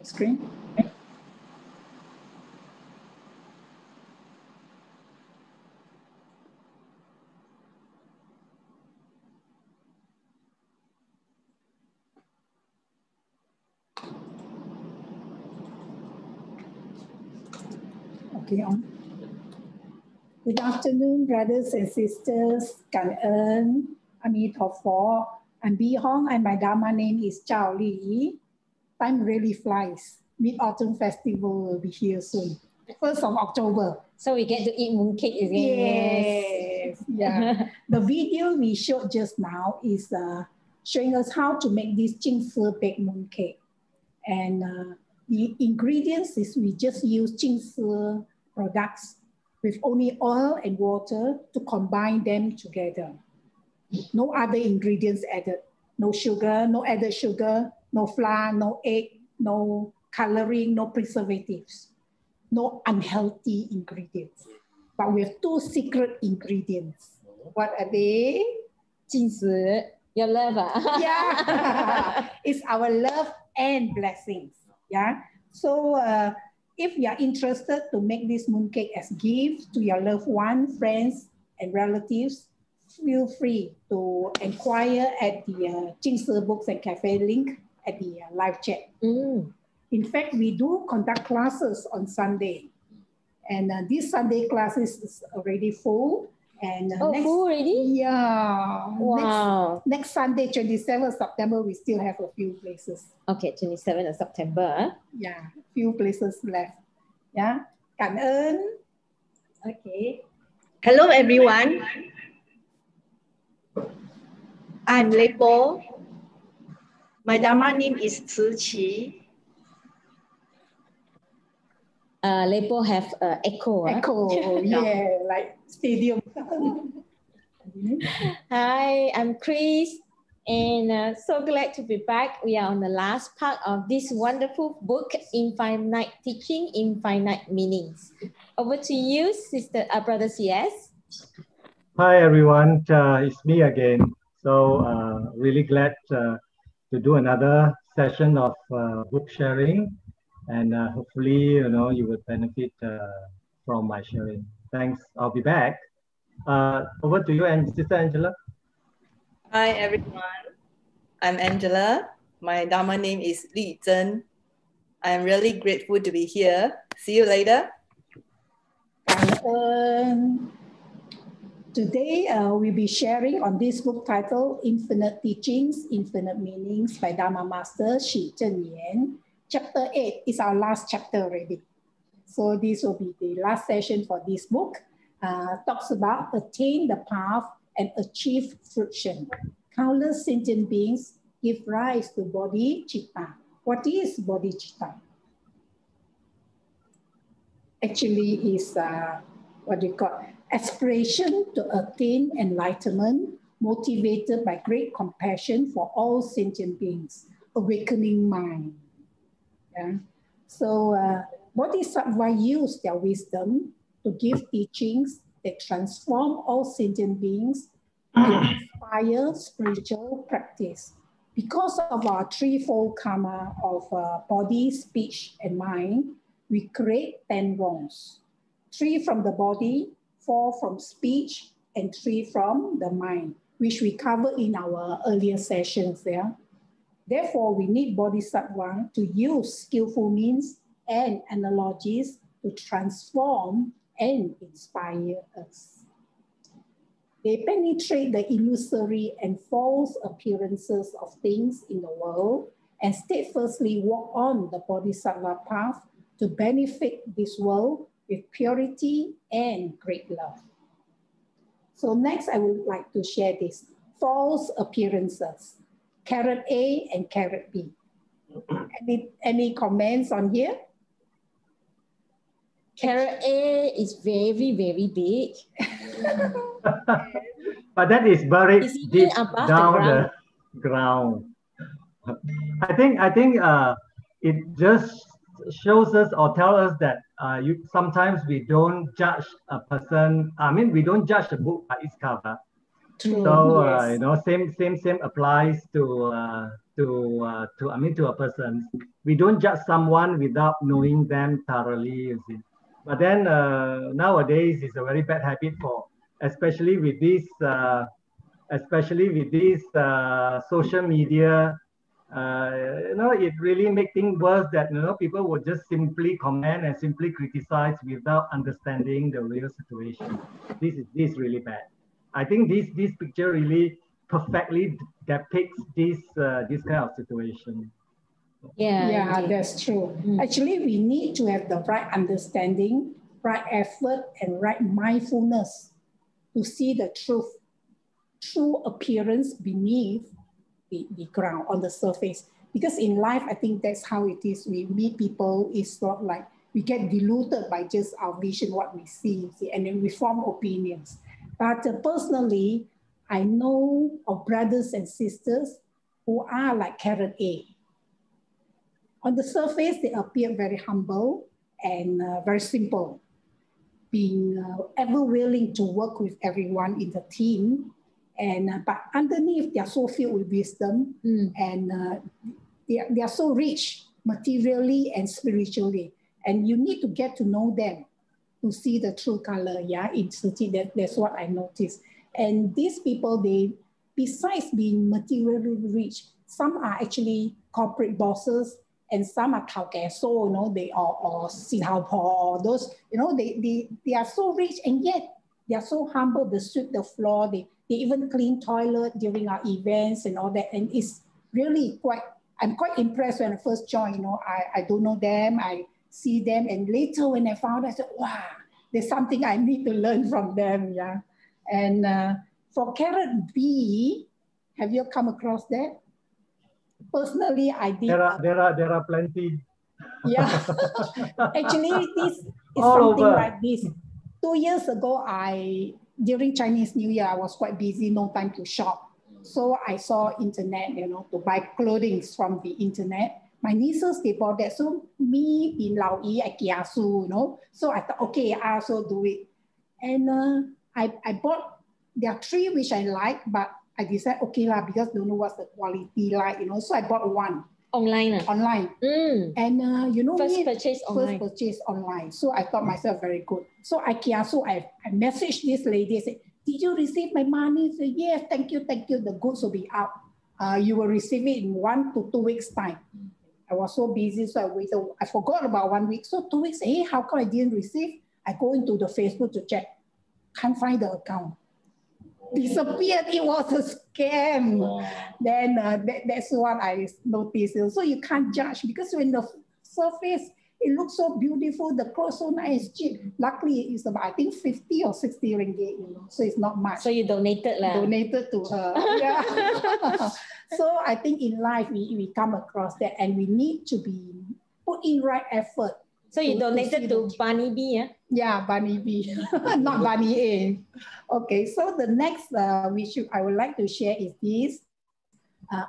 screen. Okay, on. Good afternoon, brothers and sisters. Cảm ơn. Amitabha. I'm Bi Hong and my Dharma name is Chao Li. Time really flies. Mid-Autumn Festival will be here soon. 1st of October. So we get to eat mooncake again. Yes. Yeah. The video we showed just now is showing us how to make this Jingsi baked mooncake. And the ingredients is we just use Jingsi products with only oil and water to combine them together. No other ingredients added. No sugar, no added sugar, no flour, no egg, no coloring, no preservatives. No unhealthy ingredients. But we have 2 secret ingredients. What are they? Jingsi, your love. Yeah, it's our love and blessings. Yeah. So if you are interested to make this mooncake as gifts to your loved one, friends, and relatives, feel free to inquire at the Jingsi Books and Cafe link at the live chat. In fact, we do conduct classes on Sunday. And this Sunday classes is already full. And full already? Yeah. Wow. Next Sunday, 27th September, we still have a few places. Okay, 27th of September. Yeah, few places left. Yeah. Cảm ơn. Okay. Hello, everyone. I'm Lepo. My Dharma name is Tzu Qi. Lepo have echo. Echo, yeah, like stadium. Hi, I'm Chris, and so glad to be back. We are on the last part of this wonderful book, Infinite Teaching, Infinite Meanings. Over to you, Brother CS. Hi, everyone. It's me again. So really glad to do another session of book sharing. And hopefully, you will benefit from my sharing. Thanks. I'll be back. Over to you, and Sister Angela. Hi, everyone. I'm Angela. My Dharma name is Li Zhen. I'm really grateful to be here. See you later. Today, we'll be sharing on this book titled Infinite Teachings, Infinite Meanings by Dharma Master Shi Zhenyan. Chapter 8 is our last chapter already. So this will be the last session for this book. Talks about attain the path and achieve fruition. Countless sentient beings give rise to Bodhicitta. What is Bodhicitta? Actually is aspiration to attain enlightenment, motivated by great compassion for all sentient beings, awakening mind. Yeah. So Bodhisattva use their wisdom to give teachings that transform all sentient beings and inspire spiritual practice. Because of our threefold karma of body, speech, and mind, we create 10 wrongs. 3 from the body, 4 from speech, and 3 from the mind, which we covered in our earlier sessions there. Therefore, we need Bodhisattva to use skillful means and analogies to transform and inspire us. They penetrate the illusory and false appearances of things in the world and steadfastly walk on the Bodhisattva path to benefit this world with purity and great love. So next, I would like to share this. False appearances. Caret A and caret B. Any comments on here? Caret A is very, very big. But that is buried deep down the ground. I think it just shows us or tells us that sometimes we don't judge a person. I mean, we don't judge a book by its cover. True. So yes. Same applies to to a person. We don't judge someone without knowing them thoroughly, you see. But then nowadays it's a very bad habit especially with this social media. It really makes things worse that people would just simply comment and simply criticize without understanding the real situation. This is really bad. I think this picture really perfectly depicts this kind of situation. Yeah, that's true. Actually, we need to have the right understanding, right effort, and right mindfulness to see the true appearance beneath the ground, on the surface. Because in life, I think that's how it is. We meet people, it's not like we get diluted by just our vision, what we see, and then we form opinions. But personally, I know of brothers and sisters who are like carrot A. On the surface, they appear very humble and very simple, being ever willing to work with everyone in the team. But underneath, they are so filled with wisdom, and they are so rich materially and spiritually. And you need to get to know them to see the true color. Yeah, that's what I noticed. And these people, besides being materially rich, some are actually corporate bosses, and some are so they are or or those, they are so rich, and yet they are so humble. They sweep the floor, they even clean toilet during our events and all that. And it's really I'm quite impressed when I first joined. I don't know them, I see them, and later when I found, I said, wow, there's something I need to learn from them. Yeah. And for carrot B, have you come across that? Personally, I did. There are plenty. Yeah. Actually, this is all something over. Like this. 2 years ago, during Chinese New Year, I was quite busy, no time to shop. So I saw internet, to buy clothing from the internet. My nieces, they bought that. So me, being Lao Yi, I kiasu, So I thought, okay, I also do it. And I bought, there are 3 which I like, but I decided, okay lah, because don't know what's the quality like, So I bought 1. Online. Online. And first purchase online. So I thought myself very good. So I messaged this lady, I said, did you receive my money? She said, yes, thank you. The goods will be out. You will receive it in 1 to 2 weeks time. I was so busy, so I waited. I forgot about 1 week. So 2 weeks, hey, how come I didn't receive? I go into the Facebook to check. Can't find the account. Disappeared. It was a scam. Wow. Then that's what I noticed. So you can't judge, because when the surface, it looks so beautiful, the clothes so nice, cheap. Luckily, it's about, I think, 50 or 60 ringgit, so it's not much. So you donated lah. Donated to her. Yeah. So I think in life, we come across that, and we need to put in right effort. So you donated to Bunny B, yeah? Yeah, Bunny B, not Bunny A. Okay, so the next I would like to share is this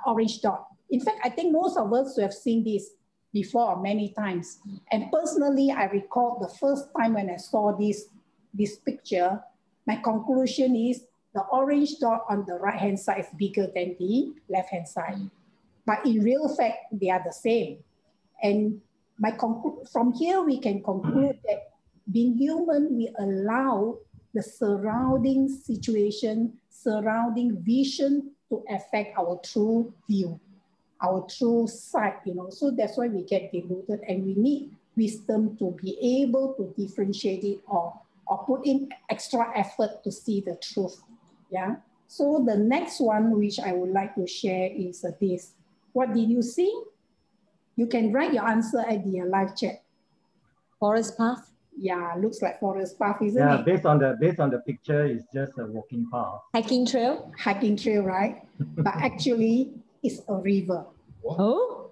orange dot. In fact, I think most of us have seen this before many times. And personally, I recall the first time when I saw this picture, my conclusion is the orange dot on the right-hand side is bigger than the left-hand side. But in real fact, they are the same. And from here, we can conclude that being human, we allow the surrounding situation, surrounding vision to affect our true view, our true sight, So that's why we get deluded, and we need wisdom to be able to differentiate it or put in extra effort to see the truth. Yeah. So the next one, which I would like to share, is this. What did you see? You can write your answer at the live chat. Forest path? Yeah, looks like forest path, isn't it? Yeah, based on the picture, it's just a walking path. Hiking trail? Hiking trail, right? But actually, it's a river. Oh?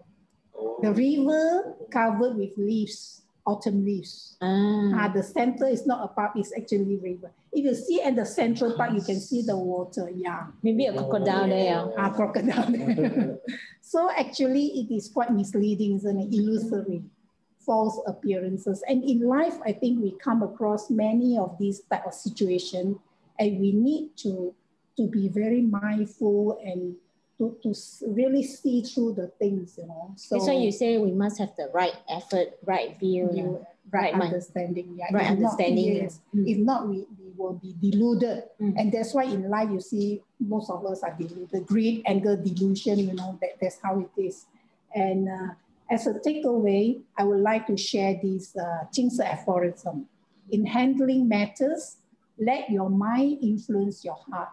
The river covered with leaves, autumn leaves. The center is not a park, it's actually river. If you see at the central part, you can see the water. Yeah. Maybe a crocodile there. Crocodile there. So actually, it is quite misleading, isn't it? Illusory, false appearances. And in life, I think we come across many of these type of situations, and we need to be very mindful and really see through the things, you know. So that's why you say we must have the right effort, right view, right mind. understanding. Yeah. Right understanding. Yes. If not, we will be deluded. And that's why in life you see most of us are deluded. Greed, anger, delusion, you know, that's how it is. And as a takeaway, I would like to share this Jingse aphorism. In handling matters, let your mind influence your heart.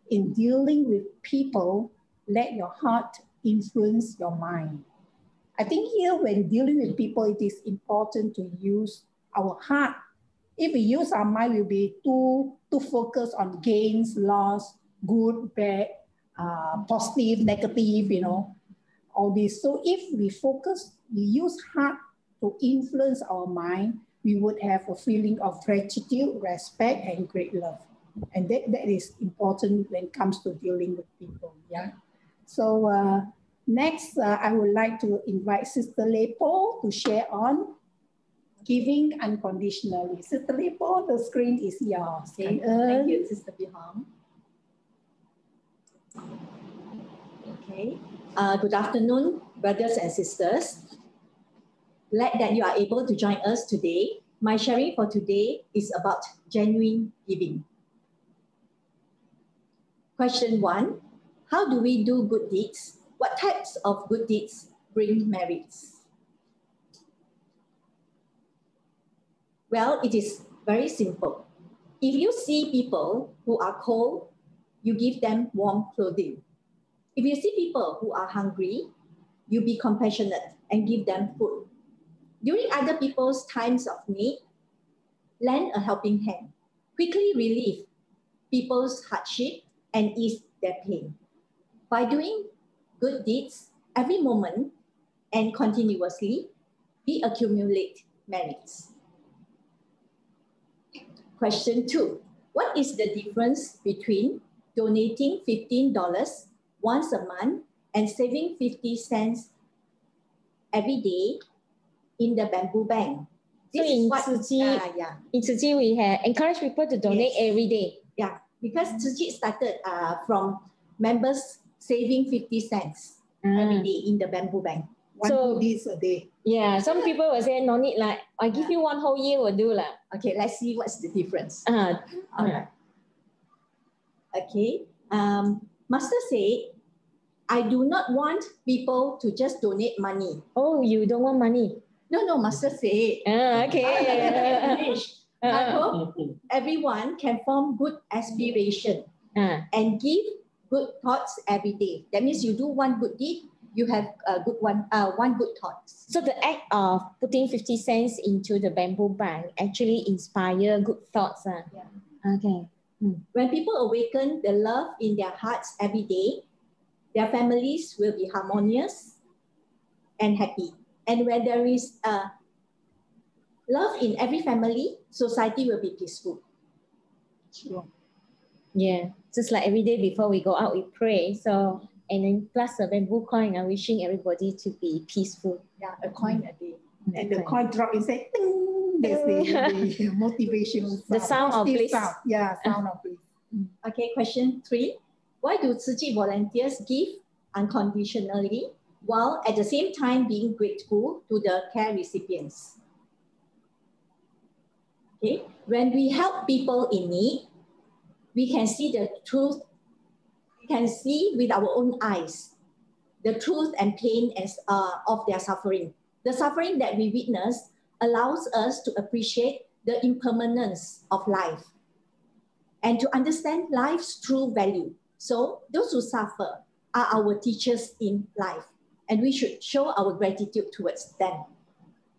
In dealing with people, let your heart influence your mind. I think here when dealing with people, it is important to use our heart. If we use our mind, we'll be too focused on gains, loss, good, bad, positive, negative, you know, all this. So if we use heart to influence our mind, we would have a feeling of gratitude, respect, and great love. And that is important when it comes to dealing with people, yeah. So next, I would like to invite Sister Lepo to share on giving unconditionally. Sister Lepo, the screen is yours. Okay. Thank you, Sister Biham. Okay. Good afternoon, brothers and sisters. Glad that you are able to join us today. My sharing for today is about genuine giving. Question 1. How do we do good deeds? What types of good deeds bring merits? Well, it is very simple. If you see people who are cold, you give them warm clothing. If you see people who are hungry, you be compassionate and give them food. During other people's times of need, lend a helping hand. Quickly relieve people's hardship and ease their pain. By doing good deeds every moment and continuously, we accumulate merits. Question 2. What is the difference between donating $15 once a month and saving 50 cents every day in the bamboo bank? So in Tzu Chi, we have encouraged people to donate every day. Yeah, because Tzu Chi started from members saving 50 cents every day in the bamboo bank. One good deeds a day. Yeah, some people will say, no need, like, I give you one whole year will do. Okay, let's see what's the difference. All right. Okay, Master said, I do not want people to just donate money. Oh, you don't want money? No, Master said. Okay. I hope everyone can form good aspiration and give good thoughts every day. That means you do one good deed, you have a good one good thought. So the act of putting 50 cents into the bamboo bank actually inspire good thoughts. Yeah. Okay. When people awaken the love in their hearts every day, their families will be harmonious and happy. And when there is love in every family, society will be peaceful. Sure. Yeah, just like every day before we go out, we pray. So, and then plus a bamboo coin, I'm wishing everybody to be peaceful. Yeah, a coin a day. And the coin drop and say, ding, that's the motivational sound. The sound of bliss. Sound. Yeah, sound of bliss. Okay, question 3. Why do Tzu Chi volunteers give unconditionally while at the same time being grateful to the care recipients? Okay, when we help people in need, we can see the truth. We can see with our own eyes the truth and pain of their suffering. The suffering that we witness allows us to appreciate the impermanence of life and to understand life's true value. So those who suffer are our teachers in life, and we should show our gratitude towards them.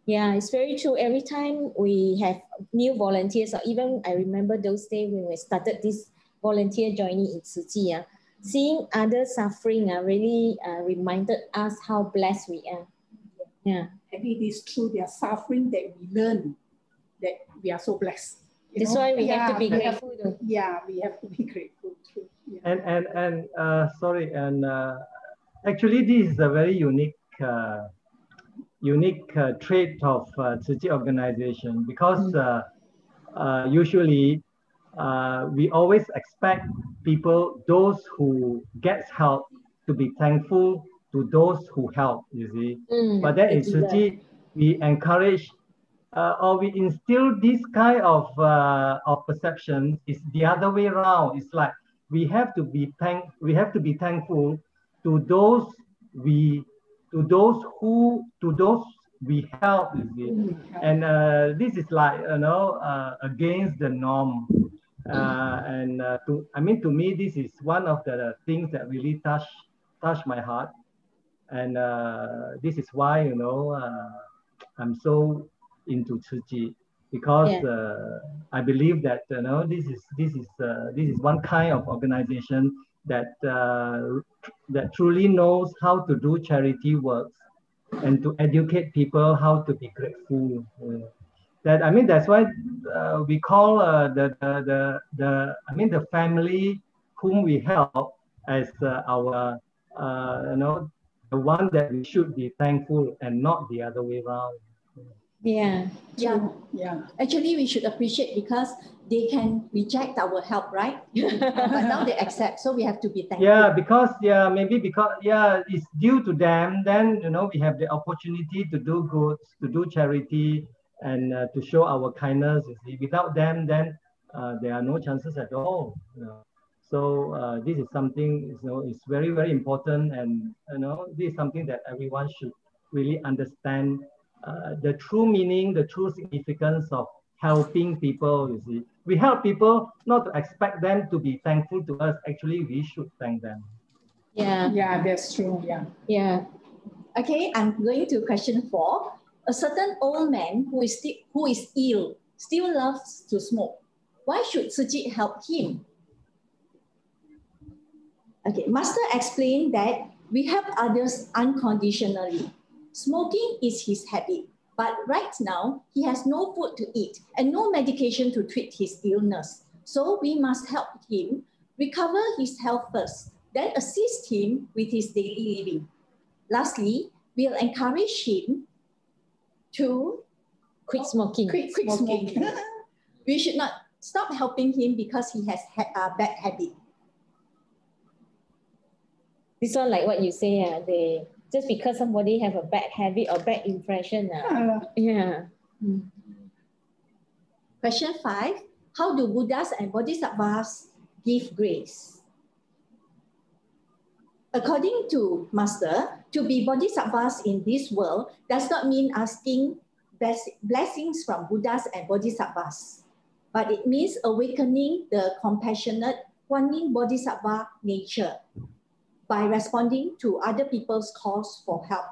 Yeah, it's very true. Every time we have new volunteers, or even I remember those days when we started this volunteer journey in Tzu Chi, seeing others suffering really reminded us how blessed we are. Yeah. And it is through their suffering that we learn that we are so blessed. That's why we have to be grateful. We have to be grateful too. Yeah. And actually, this is a very unique trait of Tzu Chi organization, because usually we always expect people, those who get help, to be thankful to those who help, you see. But then in Tzu Chi, we encourage or we instill this kind of perception. Is the other way around. It's like we have to be thankful to those we help, you see. And this is like, you know, against the norm. To me, this is one of the things that really touch my heart. And this is why, you know, I'm so into Tzu Chi, because I believe that, you know, this is one kind of organization that that truly knows how to do charity works and to educate people how to be grateful. That's why we call the family whom we help as our the one that we should be thankful, and not the other way around. Yeah. Actually, we should appreciate, because they can reject our help, right? But now they accept, so we have to be thankful. Maybe because it's due to them. Then, you know, we have the opportunity to do good, to do charity, and to show our kindness. You see, without them, then there are no chances at all. You know? So this is something, you know, it's very, very important, and you know, this is something that everyone should really understand. The true meaning, the true significance of helping people. You see, we help people not to expect them to be thankful to us. Actually, we should thank them. Yeah, that's true. Yeah. Okay, I'm going to question 4. A certain old man who is ill still loves to smoke. Why should Tzu Chi help him? Okay, Master explained that we help others unconditionally. Smoking is his habit, but right now he has no food to eat and no medication to treat his illness. So we must help him recover his health first, then assist him with his daily living. Lastly, we'll encourage him to quit smoking. Quit smoking. We should not stop helping him because he has a bad habit. This one, like what you say, just because somebody have a bad habit or bad impression. Question 5. How do Buddhas and Bodhisattvas give grace? According to Master, to be Bodhisattvas in this world does not mean asking blessings from Buddhas and Bodhisattvas, but it means awakening the compassionate Kuan Yin Bodhisattva nature by responding to other people's calls for help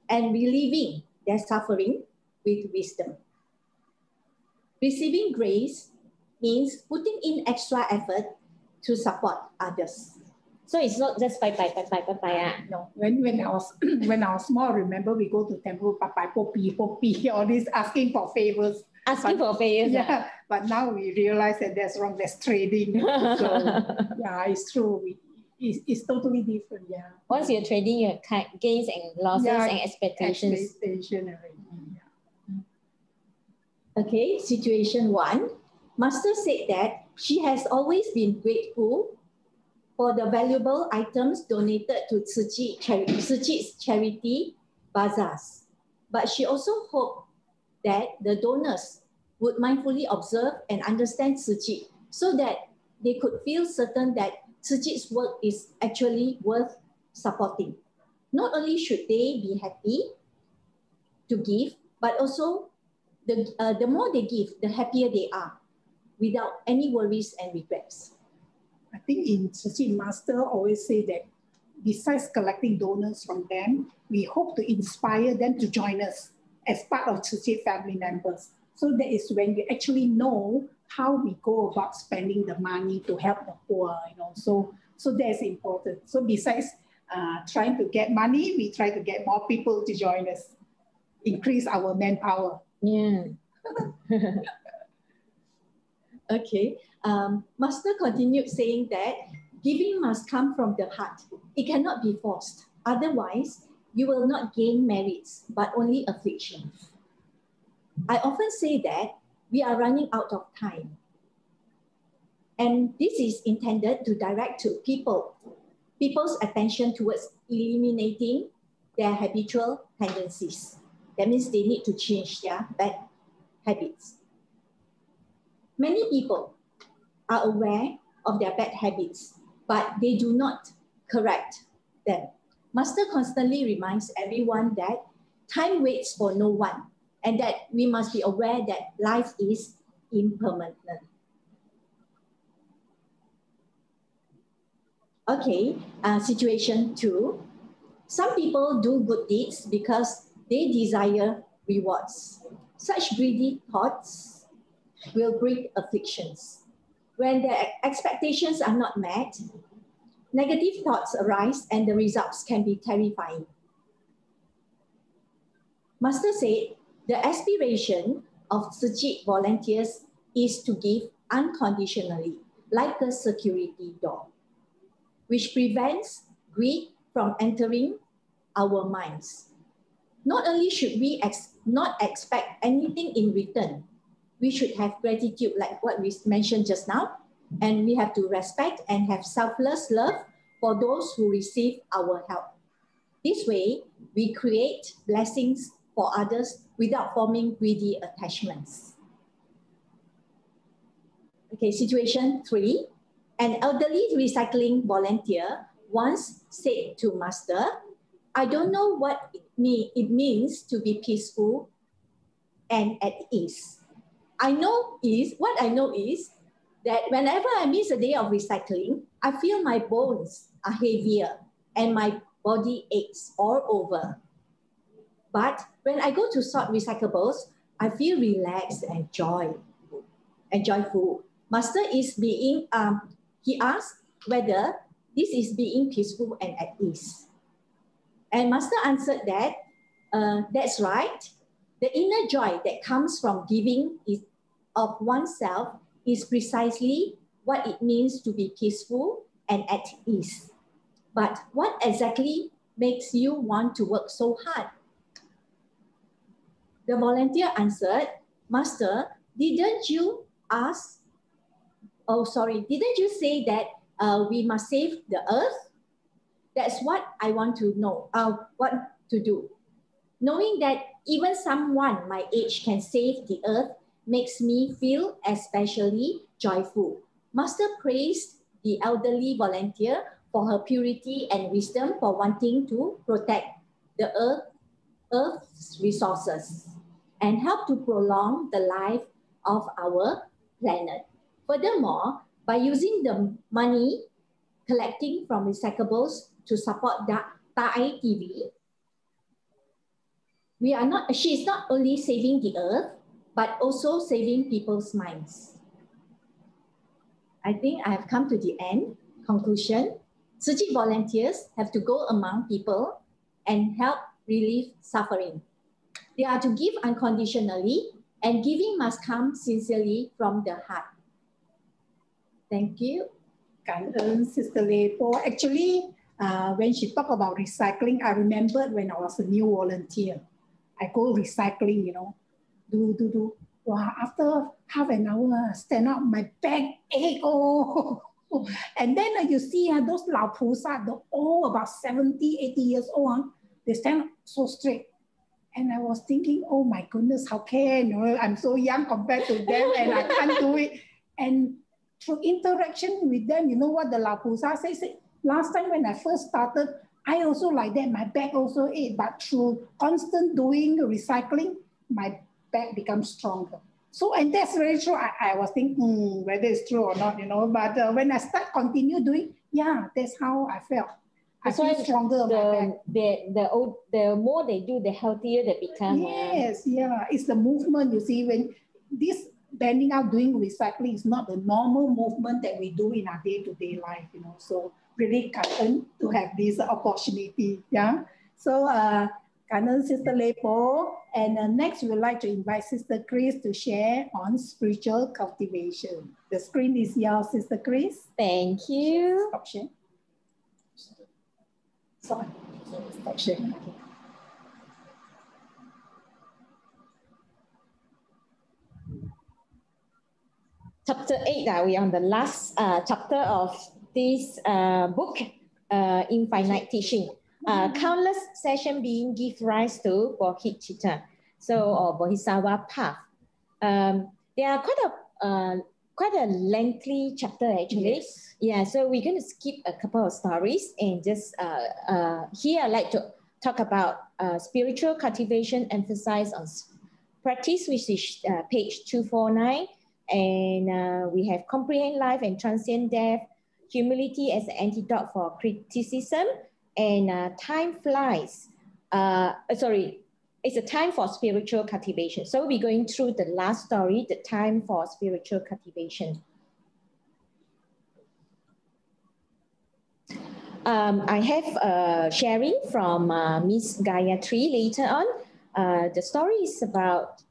and relieving their suffering with wisdom. Receiving grace means putting in extra effort to support others. So it's not just bye. No, when I was small, remember we go to temple, bye, popi, all this asking for favors. Yeah, but now we realize that that's wrong. That's trading. So yeah, it's true. It's totally different. Yeah. Once you're trading your gains and losses and expectations. Okay, situation 1. Master said that she has always been grateful for the valuable items donated to Tzu Chi's charity bazaars. But she also hoped that the donors would mindfully observe and understand Tzu Chi so that they could feel certain that Tzu Chi's work is actually worth supporting. Not only should they be happy to give, but also the more they give, the happier they are, without any worries and regrets. I think in Tzu Chi, Master always say that besides collecting donors from them, we hope to inspire them to join us as part of Tzu Chi family members. So that is when you actually know how we go about spending the money to help the poor, you know. So that's important. So besides trying to get money, we try to get more people to join us, increase our manpower. Yeah. Okay. Master continued saying that giving must come from the heart. It cannot be forced. Otherwise, you will not gain merits, but only affliction. I often say that we are running out of time. And this is intended to direct to people people's attention towards eliminating their habitual tendencies. That means they need to change their bad habits. Many people are aware of their bad habits, but they do not correct them. Master constantly reminds everyone that time waits for no one and that we must be aware that life is impermanent. Okay, situation 2. Some people do good deeds because they desire rewards. Such greedy thoughts will bring afflictions. When their expectations are not met, negative thoughts arise and the results can be terrifying. Master said the aspiration of Sentient volunteers is to give unconditionally, like a security door, which prevents greed from entering our minds. Not only should we not expect anything in return, we should have gratitude like what we mentioned just now, and we have to respect and have selfless love for those who receive our help. This way, we create blessings for others without forming greedy attachments. Okay, situation 3. An elderly recycling volunteer once said to Master, I don't know what it means to be peaceful and at ease. What I know is that whenever I miss a day of recycling, I feel my bones are heavier and my body aches all over. But when I go to sort recyclables, I feel relaxed and joyful. Master is being, he asked whether this is being peaceful and at ease. And Master answered that, that's right. The inner joy that comes from giving of oneself is precisely what it means to be peaceful and at ease. But what exactly makes you want to work so hard? The volunteer answered, Master, didn't you say that we must save the earth? That's what I want to know, what to do. Knowing that even someone my age can save the earth makes me feel especially joyful. Master praised the elderly volunteer for her purity and wisdom for wanting to protect the Earth's resources and help to prolong the life of our planet. Furthermore, by using the money collecting from recyclables to support Thai TV, she is not only saving the earth, but also saving people's minds. I think I have come to the end. Conclusion, Sentient volunteers have to go among people and help relieve suffering. They are to give unconditionally, and giving must come sincerely from the heart. Thank you. Cảm ơn Sister Lepo. Actually, when she talked about recycling, I remembered when I was a new volunteer. I go recycling, do. Wow, after half an hour, stand up, my back ache. Oh. And then you see those Lao Pusa, they're all about 70, 80 years old. They stand up so straight. And I was thinking, oh my goodness, how can I'm so young compared to them and I can't do it. And through interaction with them, you know what the Lao Pusa says? Last time when I first started, I also like that. My back also ached, but through constant doing recycling, my back becomes stronger. So, and that's very true. I was thinking whether it's true or not, but when I continue doing, yeah, that's how I felt. I feel stronger on my back. The more they do, the healthier they become. Yes, yeah. It's the movement, you see, when this bending out doing recycling is not the normal movement that we do in our day-to-day life, So really感恩 to have this opportunity, yeah. So,感恩 Sister Lepo. And next, we would like to invite Sister Chris to share on spiritual cultivation. The screen is yours, Sister Chris. Thank you. Stop share. Sorry. Stop share. Okay. Chapter 8, we are on the last chapter of this book, infinite teaching. Countless sessions being give rise to Bodhicitta, or Bodhisattva path. They are quite a lengthy chapter actually. Yes. Yeah, so we're going to skip a couple of stories and just here I'd like to talk about spiritual cultivation, emphasize on practice, which is page 249, and we have comprehend life and transcend death, humility as an antidote for criticism, and time flies. It's a time for spiritual cultivation. So we're going through the last story, the time for spiritual cultivation. I have a sharing from Miss Gayatri later on. The story is about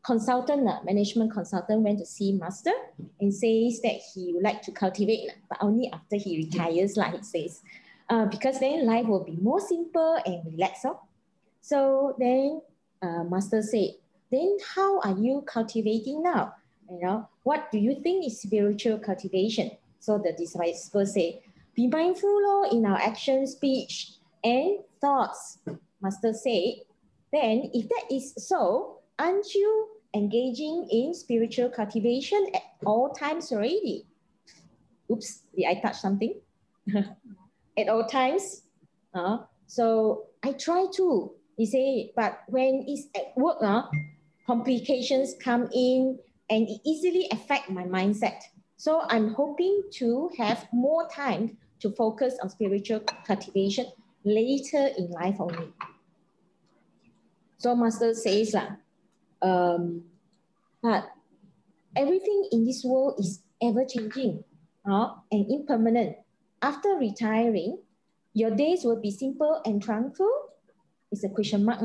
consultant, management consultant went to see master and says that he would like to cultivate, but only after he retires, like he says, because then life will be more simple and relaxed. So then master said, then how are you cultivating now? What do you think is spiritual cultivation? So the disciple say, be mindful in our action, speech, and thoughts. Master said, then if that is so, aren't you engaging in spiritual cultivation at all times already? Oops, did I touch something? At all times? So I try to. He said, but when it's at work, complications come in and it easily affect my mindset. So I'm hoping to have more time to focus on spiritual cultivation later in life only. So master says, but everything in this world is ever changing and impermanent. After retiring, your days will be simple and tranquil. It's a question mark.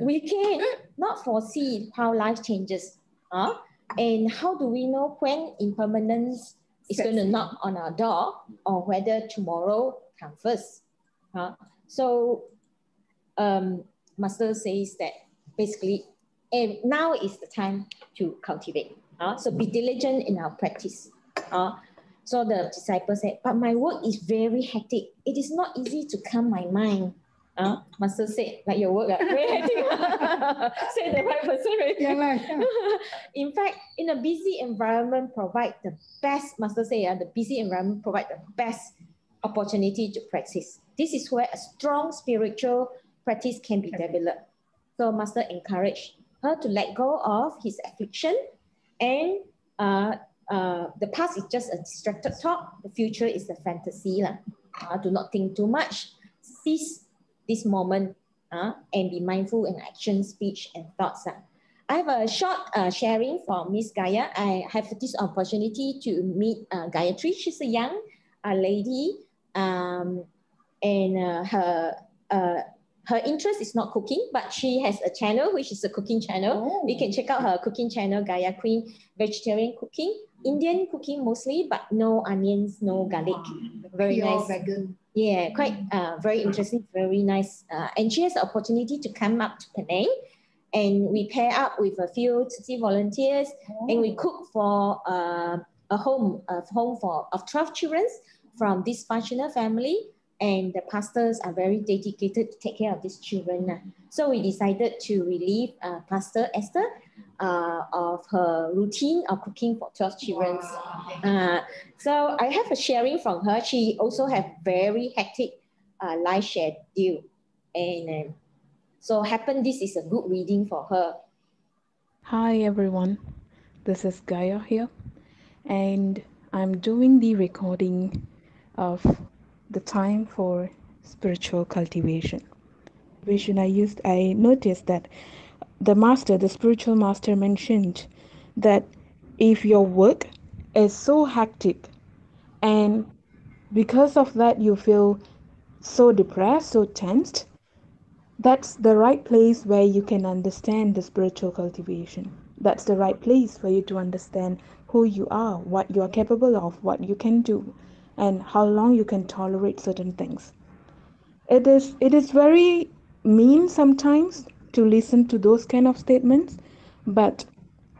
We can not foresee how life changes. And how do we know when impermanence is going to knock on our door or whether tomorrow comes first? So master says that basically now is the time to cultivate. So be diligent in our practice. So the disciple said, but my work is very hectic. It is not easy to calm my mind. Master said, like your work, very hectic. Say the right person, right? Yeah. In fact, in a busy environment, provide the best, Master said, the busy environment provide the best opportunity to practice. This is where a strong spiritual practice can be developed. So Master encouraged her to let go of his affliction, and the past is just a distracted thought. The future is a fantasy. Do not think too much. Seize this moment and be mindful in action, speech, and thoughts. I have a short sharing from Miss Gaia. I have this opportunity to meet Gayatri. She's a young lady, and her interest is not cooking, but she has a channel, which is a cooking channel. We can check out her cooking channel, Gaia Queen Vegetarian Cooking. Indian cooking mostly, but no onions, no garlic. Very nice. Vegan. Yeah, quite very interesting, very nice. And she has the opportunity to come up to Penang, and we pair up with a few city volunteers, and we cook for a home of 12 children from dysfunctional family, and the pastors are very dedicated to take care of these children. So we decided to relieve Pastor Esther of her routine of cooking for 12 children. So I have a sharing from her. She also have very hectic life schedule, and so this is a good reading for her. Hi everyone, this is Gaia here, and I'm doing the recording of the time for spiritual cultivation. I noticed that the spiritual master mentioned that if your work is so hectic and because of that you feel so depressed, so tensed, that's the right place where you can understand the spiritual cultivation. That's the right place for you to understand who you are, what you are capable of, what you can do, and how long you can tolerate certain things. It is very mean sometimes to listen to those kind of statements, but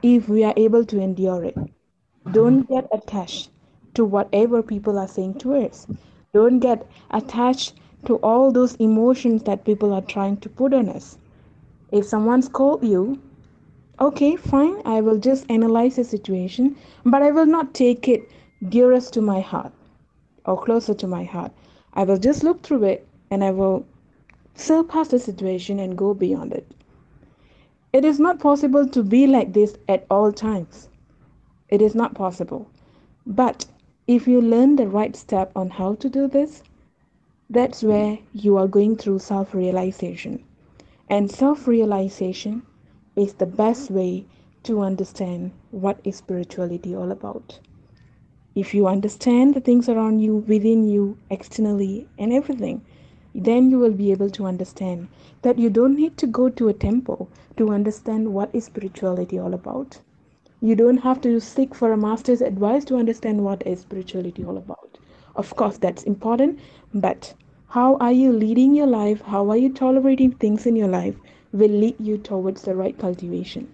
if we are able to endure it, don't get attached to whatever people are saying to us. Don't get attached to all those emotions that people are trying to put on us. If someone's called you, okay, fine, I will just analyze the situation, but I will not take it dearest to my heart or closer to my heart. I will just look through it and I will surpass the situation and go beyond it. It is not possible to be like this at all times. It is not possible. But if you learn the right step on how to do this, that's where you are going through self-realization. And self-realization is the best way to understand what is spirituality all about. If you understand the things around you, within you, externally, and everything, then you will be able to understand that you don't need to go to a temple to understand what is spirituality all about. You don't have to seek for a master's advice to understand what is spirituality all about. Of course, that's important, but how are you leading your life? How are you tolerating things in your life will lead you towards the right cultivation.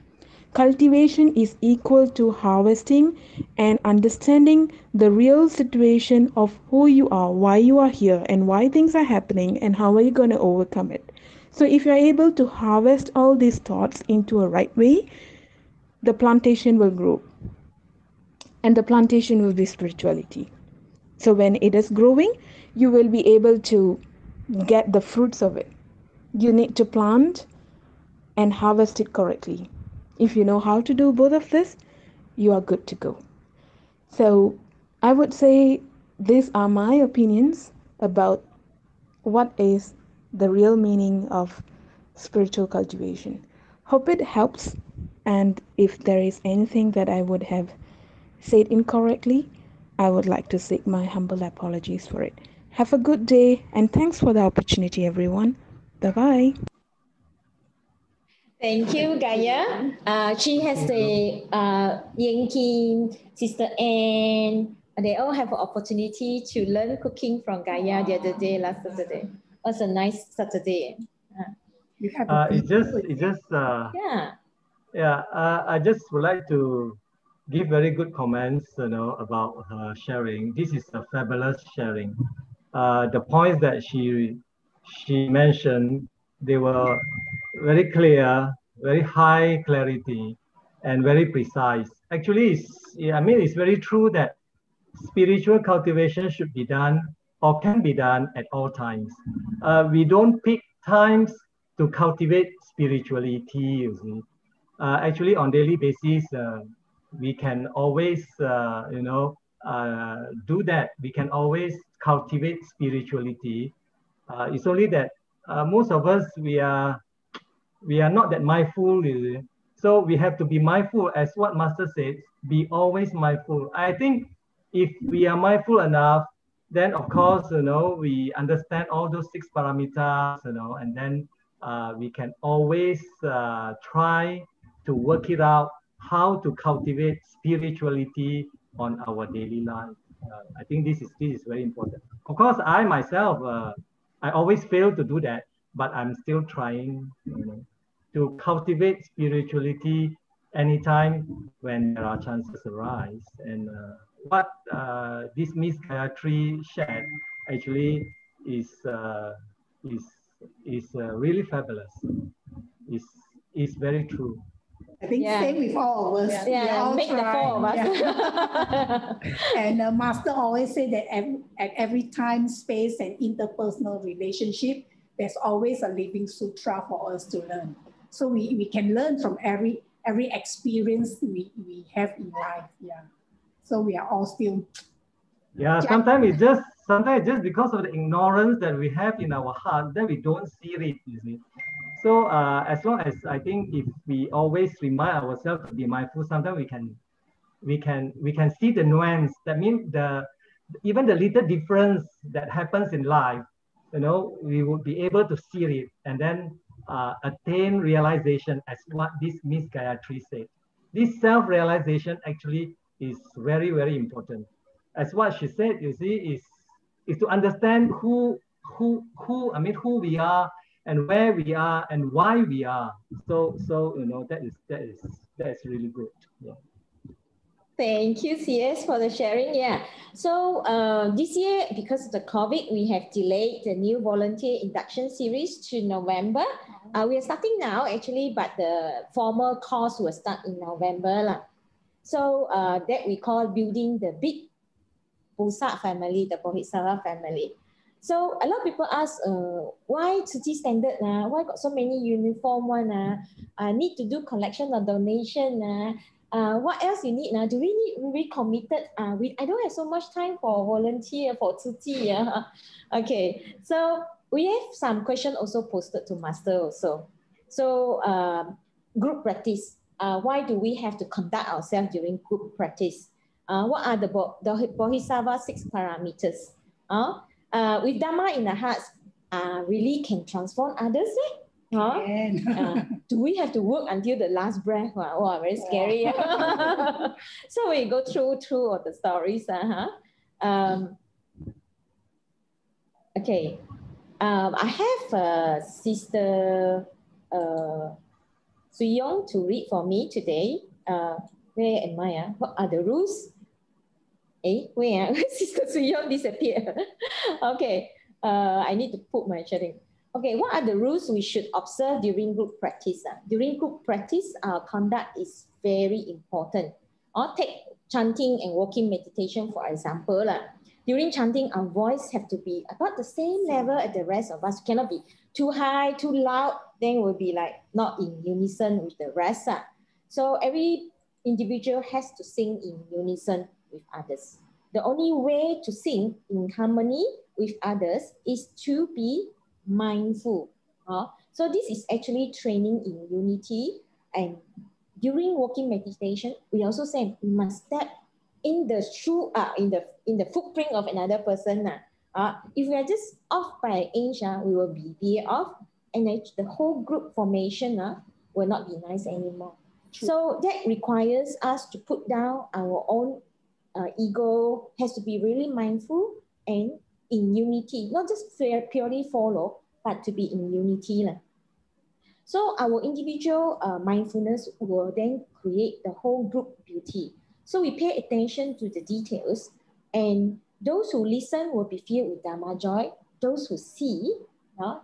Cultivation is equal to harvesting and understanding the real situation of who you are, why you are here, and why things are happening, and how are you going to overcome it. So, if you're able to harvest all these thoughts into a right way, the plantation will grow, and the plantation will be spirituality. So, when it is growing, you will be able to get the fruits of it. You need to plant and harvest it correctly. If you know how to do both of this, you are good to go. So I would say these are my opinions about what is the real meaning of spiritual cultivation. Hope it helps. And if there is anything that I would have said incorrectly, I would like to seek my humble apologies for it. Have a good day and thanks for the opportunity, everyone. Bye-bye. Thank you, Gaia. She has the Yankee, Sister Anne. They all have an opportunity to learn cooking from Gaia the other day, last Saturday. It was a nice Saturday. I just would like to give very good comments, about her sharing. This is a fabulous sharing. The points that she mentioned, they were very clear, very high clarity, and very precise. Actually, it's very true that spiritual cultivation should be done or can be done at all times. We don't pick times to cultivate spirituality, you see. Actually, on daily basis, we can always, do that. We can always cultivate spirituality. It's only that most of us, we are not that mindful. So we have to be mindful, as what Master said, be always mindful. I think if we are mindful enough, then of course, we understand all those 6 parameters, and then we can always try to work it out, how to cultivate spirituality on our daily life. I think this is very important. Of course, I myself, I always fail to do that, but I'm still trying, to cultivate spirituality anytime when there are chances arise. And what this Miss Gayatri shared actually is really fabulous. Is very true. I think same with all of us. Yeah, all make the 4 of us. And Master always say that at every time, space, and interpersonal relationship, there's always a living sutra for us to learn. So we can learn from every experience we have in life. Yeah. So we are all still. Yeah, sometimes it's just because of the ignorance that we have in our heart that we don't see it, you see. So as long as I think if we always remind ourselves to be mindful, sometimes we can see the nuance. That means even the little difference that happens in life, we would be able to see it and then attain realization, as what this Miss Gayatri said. This self-realization actually is very, very important. As what she said, you see, is to understand who we are and where we are and why we are. So that is really good. Yeah. Thank you, CS, for the sharing. Yeah. So this year, because of the COVID, we have delayed the new volunteer induction series to November. We are starting now, actually, but the formal course will start in November. Lah. So that we call building the big Busa family, the Bodhicitta family. So a lot of people ask, why Tzu Chi standard? Why got so many uniform one? I need to do collection or donation. What else you need? Do we need really committed? I don't have so much time for volunteer for Tzu Chi. Okay, so we have some question also posted to Master also. So group practice. Why do we have to conduct ourselves during group practice? What are the Bodhisattva 6 parameters? With Dharma in the heart, really can transform others? Do we have to work until the last breath? Wow, very scary. So we go through all the stories. Okay. I have Sister Suyong to read for me today. Where am I? What are the rules? Where? Sister Suyong disappeared. Okay, I need to put my sharing. Okay, what are the rules we should observe during group practice? During group practice, our conduct is very important. Take chanting and walking meditation, for example. During chanting, our voice have to be about the same level as the rest of us. Cannot be too high, too loud, then we'll be like not in unison with the rest. So every individual has to sing in unison with others. The only way to sing in harmony with others is to be mindful. So this is actually training in unity. And during walking meditation, we also say we must step in the shoe, in the footprint of another person. If we are just off by an inch, we will be veer off, and the whole group formation will not be nice anymore. True. So that requires us to put down our own ego, has to be really mindful and in unity, not just purely follow, but to be in unity. So our individual mindfulness will then create the whole group beauty. So we pay attention to the details, and those who listen will be filled with Dharma joy. Those who see,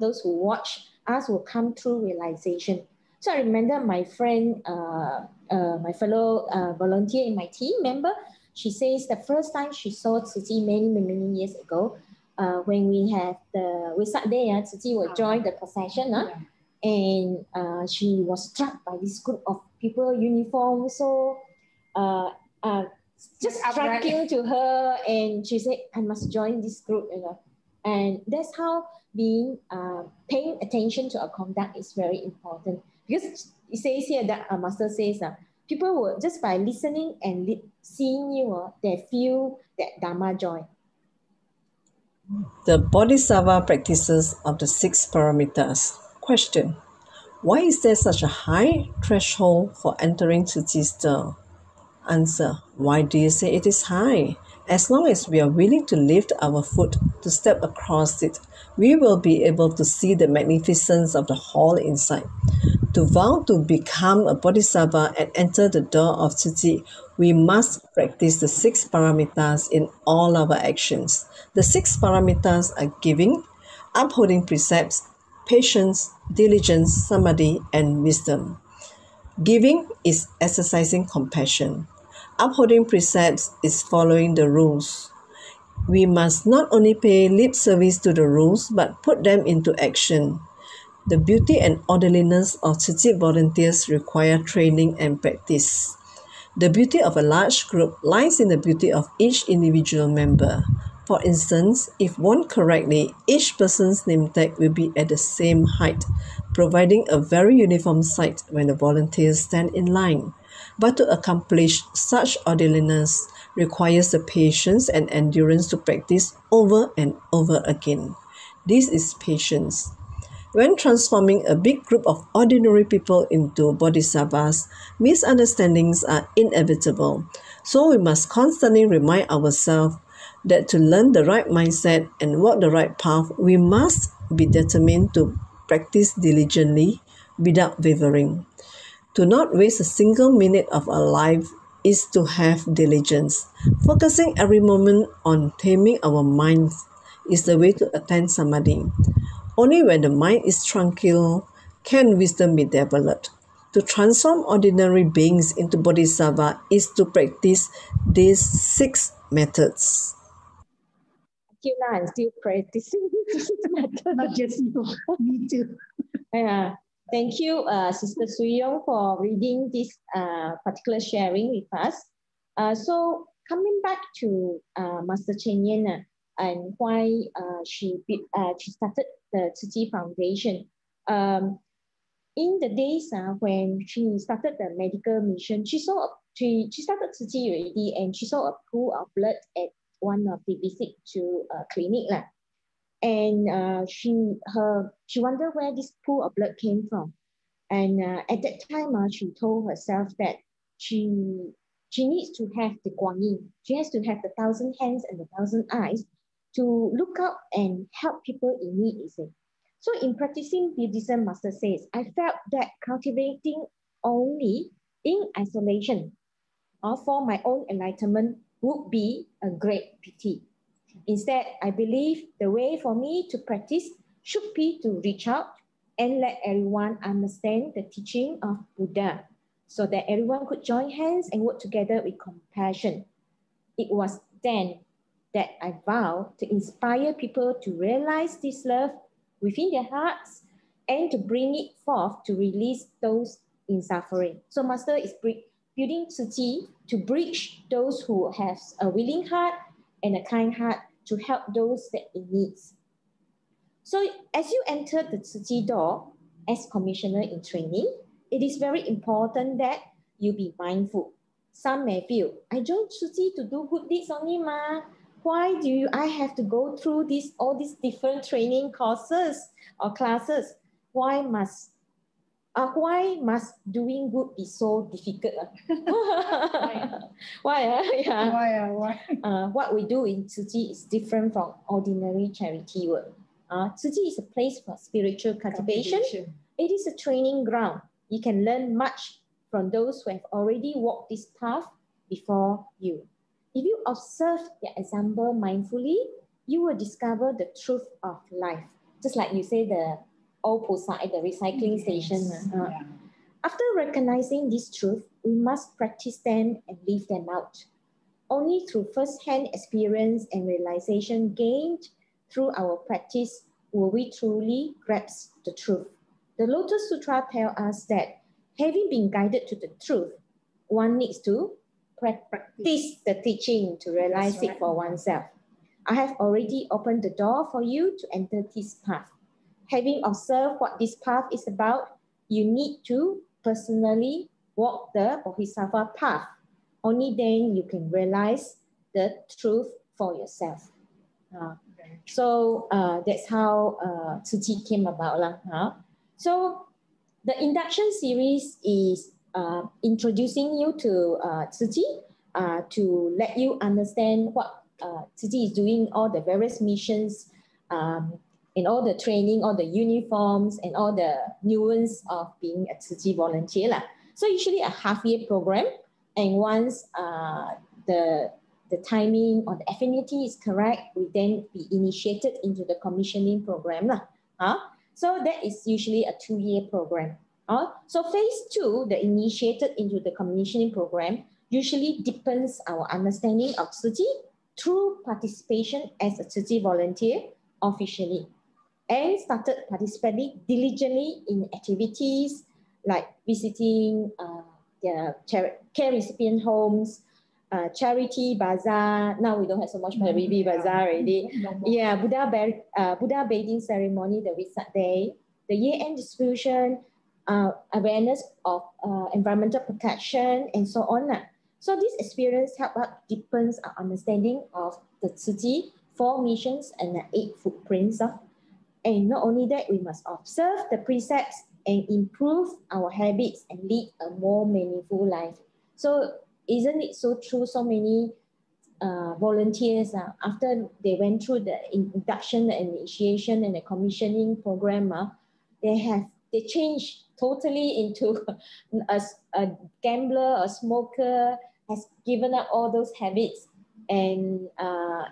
those who watch us will come through realization. So I remember my friend, my fellow volunteer in my team member, she says the first time she saw Tzu Chi many years ago, when we sat there, Tzu Chi will join the procession, and she was struck by this group of people, uniform, so just striking to her, and she said, I must join this group, and that's how paying attention to our conduct is very important. Because it says here that our master says people will, just by listening and seeing you, they feel that Dharma joy. The Bodhisattva practices of the 6 parameters. Question: why is there such a high threshold for entering Tzu Chi stir? Answer: why do you say it is high? As long as we are willing to lift our foot to step across it, we will be able to see the magnificence of the hall inside. To vow to become a Bodhisattva and enter the door of Tzu Chi, we must practice the 6 parameters in all our actions. The 6 parameters are giving, upholding precepts, patience, diligence, samadhi, and wisdom. Giving is exercising compassion. Upholding precepts is following the rules. We must not only pay lip service to the rules, but put them into action. The beauty and orderliness of Tzu Chi volunteers require training and practice. The beauty of a large group lies in the beauty of each individual member. For instance, if worn correctly, each person's name tag will be at the same height, providing a very uniform sight when the volunteers stand in line. But to accomplish such orderliness requires the patience and endurance to practice over and over again. This is patience. When transforming a big group of ordinary people into bodhisattvas, misunderstandings are inevitable. So we must constantly remind ourselves that to learn the right mindset and walk the right path, we must be determined to practice diligently without wavering. To not waste a single minute of our life is to have diligence. Focusing every moment on taming our minds is the way to attain samadhi. Only when the mind is tranquil can wisdom be developed. To transform ordinary beings into bodhisattva is to practice these 6 methods. Until now, I'm still practicing this method. Not just you, me too. Yeah. Thank you, Sister Suyong, for reading this particular sharing with us. So coming back to Master Chen Yen and why she started the Tzu Chi Foundation. In the days when she started the medical mission, she started Tzu Chi already, and she saw a pool of blood at one of the visit to a clinic lah. And she wondered where this pool of blood came from. And at that time, she told herself that she needs to have the Guanyin. She has to have the 1,000 hands and the 1,000 eyes to look out and help people in need, you see. So in practicing Buddhism, Master says, I felt that cultivating only in isolation or for my own enlightenment would be a great pity. Instead, I believe the way for me to practice should be to reach out and let everyone understand the teaching of Buddha so that everyone could join hands and work together with compassion. It was then that I vowed to inspire people to realize this love within their hearts and to bring it forth to release those in suffering. So Master is building Tzu Chi to bridge those who have a willing heart and a kind heart to help those that in need. So as you enter the Tzu Chi door as commissioner in training, it is very important that you be mindful. Some may feel, I joined Tzu Chi to do good deeds only, ma. Why do I have to go through all these different training courses or classes? Why must doing good be so difficult? Why? Yeah. Why? What we do in Tzu Chi is different from ordinary charity work. Tzu Chi is a place for spiritual cultivation. It is a training ground. You can learn much from those who have already walked this path before you. If you observe their example mindfully, you will discover the truth of life. Just like you say, the old Pusa at the recycling station. Yeah. After recognizing this truth, we must practice them and live them out. Only through first-hand experience and realization gained through our practice will we truly grasp the truth. The Lotus Sutra tells us that having been guided to the truth, one needs to practice the teaching to realize it for oneself. I have already opened the door for you to enter this path. Having observed what this path is about, you need to personally walk the Bodhisattva path. Only then you can realize the truth for yourself. So that's how Tzu Chi came about. So the induction series is introducing you to Tzu Chi to let you understand what Tzu Chi is doing, all the various missions, and all the training, all the uniforms, and all the nuance of being a Tzu Chi volunteer. So usually a half-year program, and once the timing or the affinity is correct, we then be initiated into the commissioning program. So that is usually a 2-year program. So phase 2, the initiated into the commissioning program, usually deepens our understanding of Tzu Chi through participation as a Tzu Chi volunteer officially, and started participating diligently in activities like visiting the care recipient homes, charity bazaar. Now we don't have so much charity bazaar already. Yeah, Buddha bathing ceremony, the Vesak Day, the year-end distribution, awareness of environmental protection, and so on. So this experience helped us deepen our understanding of the Tzu Chi 4 missions and the 8 footprints. And not only that, we must observe the precepts and improve our habits and lead a more meaningful life. So isn't it so true? So many volunteers, after they went through the induction and initiation and the commissioning program, they changed totally into a gambler, a smoker, has given up all those habits and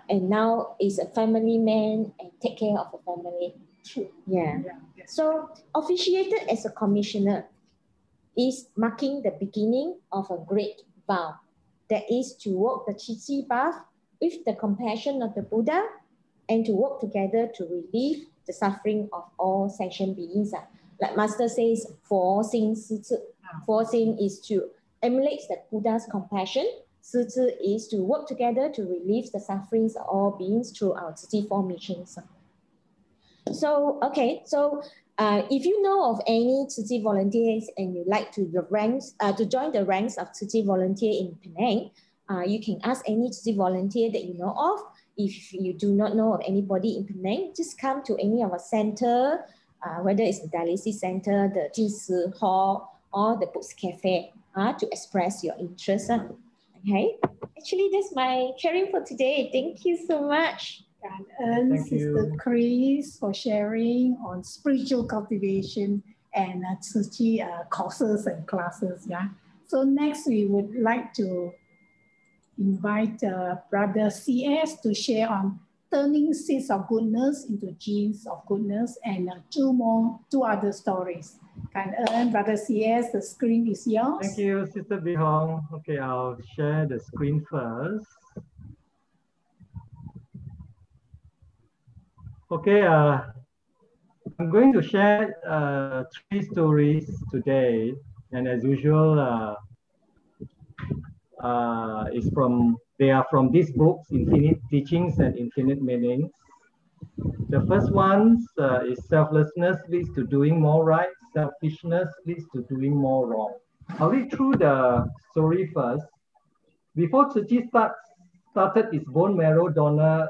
now is a family man and take care of the family. True. Yeah. So officiated as a commissioner is marking the beginning of a great vow, that is to walk the Tzu Chi path with the compassion of the Buddha and to work together to relieve the suffering of all sentient beings. Like Master says, 佛心施治. 佛心 is to emulate the Buddha's compassion. 施治 is to work together to relieve the sufferings of all beings through our Tzu Chi formations. So, if you know of any Tzu Chi volunteers and you'd like to join the ranks of Tzu Chi volunteer in Penang, you can ask any Tzu Chi volunteer that you know of. If you do not know of anybody in Penang, just come to any of our center, whether it's the dialysis center, the Jinsi Hall, or the Books Cafe, to express your interest. Okay, actually, that's my sharing for today. Thank you so much. And Sister Chris for sharing on spiritual cultivation and Tzu Chi courses and classes. Yeah. So next we would like to invite Brother CS to share on turning seeds of goodness into genes of goodness and two other stories. Brother CS, the screen is yours. Thank you, Sister Bihong. Okay, I'll share the screen first. Okay, I'm going to share 3 stories today, and as usual, they are from these books, Infinite Teachings and Infinite Meanings. The first one is selflessness leads to doing more right, selfishness leads to doing more wrong. I'll read through the story first. Before Tzu Chi started its bone marrow donor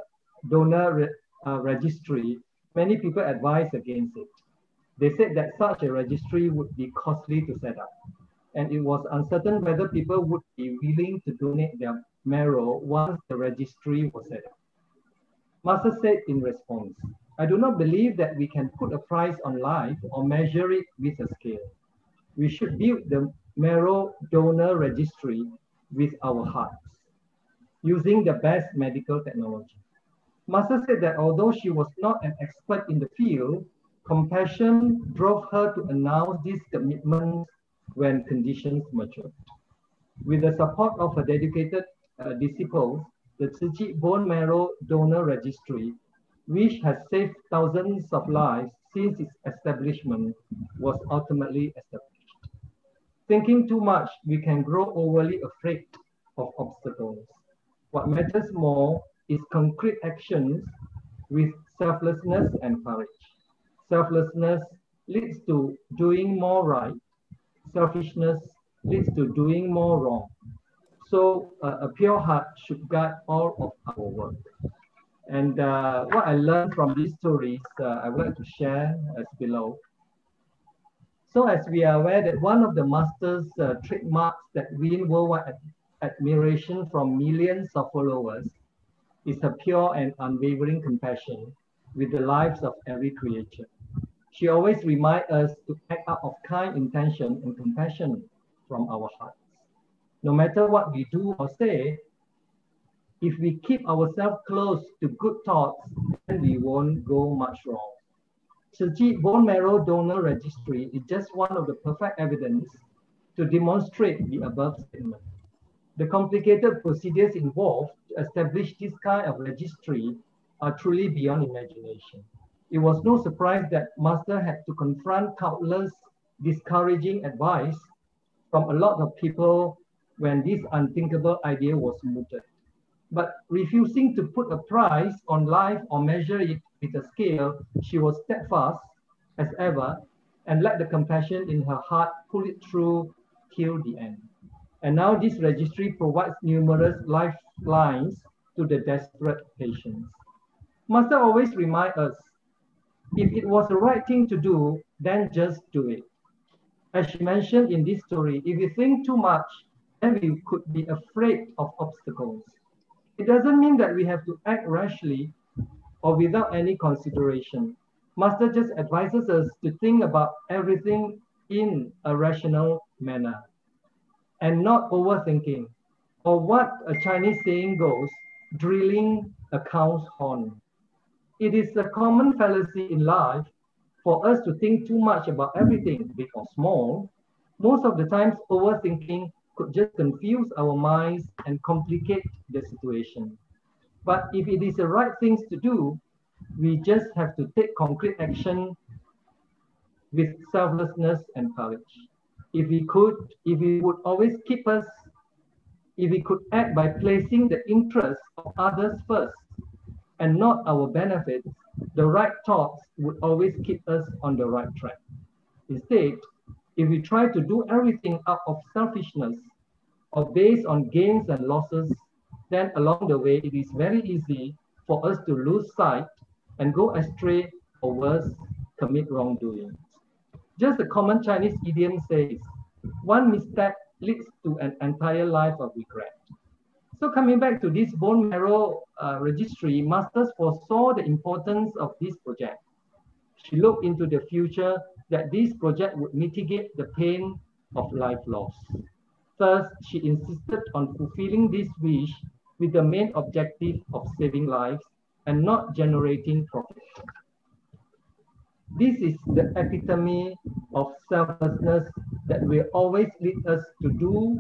registry, many people advised against it. They said that such a registry would be costly to set up, and it was uncertain whether people would be willing to donate their marrow once the registry was set up. Master said in response, I do not believe that we can put a price on life or measure it with a scale. We should build the marrow donor registry with our hearts, using the best medical technology. Master said that although she was not an expert in the field, compassion drove her to announce this commitment when conditions matured. With the support of her dedicated disciples, the Tzu Chi Bone Marrow Donor Registry, which has saved thousands of lives since its establishment, was ultimately established. Thinking too much, we can grow overly afraid of obstacles. What matters more is concrete actions with selflessness and courage. Selflessness leads to doing more right. Selfishness leads to doing more wrong. So a pure heart should guide all of our work. And what I learned from these stories, I would like to share as below. So as we are aware that one of the master's trademarks that win worldwide admiration from millions of followers is her pure and unwavering compassion with the lives of every creature. She always reminds us to act out of kind intention and compassion from our hearts. No matter what we do or say, if we keep ourselves close to good thoughts, then we won't go much wrong. Tzu Chi Bone Marrow Donor Registry is just one of the perfect evidence to demonstrate the above statement. The complicated procedures involved to establish this kind of registry are truly beyond imagination. It was no surprise that Master had to confront countless discouraging advice from a lot of people when this unthinkable idea was mooted. But refusing to put a price on life or measure it with a scale, she was steadfast as ever and let the compassion in her heart pull it through till the end. And now this registry provides numerous lifelines to the desperate patients. Master always reminds us, if it was the right thing to do, then just do it. As she mentioned in this story, if we think too much, then we could be afraid of obstacles. It doesn't mean that we have to act rashly or without any consideration. Master just advises us to think about everything in a rational manner and not overthinking. Or what a Chinese saying goes, drilling a cow's horn. It is a common fallacy in life for us to think too much about everything, big or small. Most of the times, overthinking could just confuse our minds and complicate the situation. But if it is the right things to do, we just have to take concrete action with selflessness and courage. If we could act by placing the interests of others first and not our benefits, the right thoughts would always keep us on the right track. Instead, if we try to do everything out of selfishness or based on gains and losses, then along the way, it is very easy for us to lose sight and go astray or worse, commit wrongdoing. Just a common Chinese idiom says, one misstep leads to an entire life of regret. So coming back to this bone marrow registry, Masters foresaw the importance of this project. She looked into the future that this project would mitigate the pain of life loss. Thus, she insisted on fulfilling this wish with the main objective of saving lives and not generating profit. This is the epitome of selflessness that will always lead us to do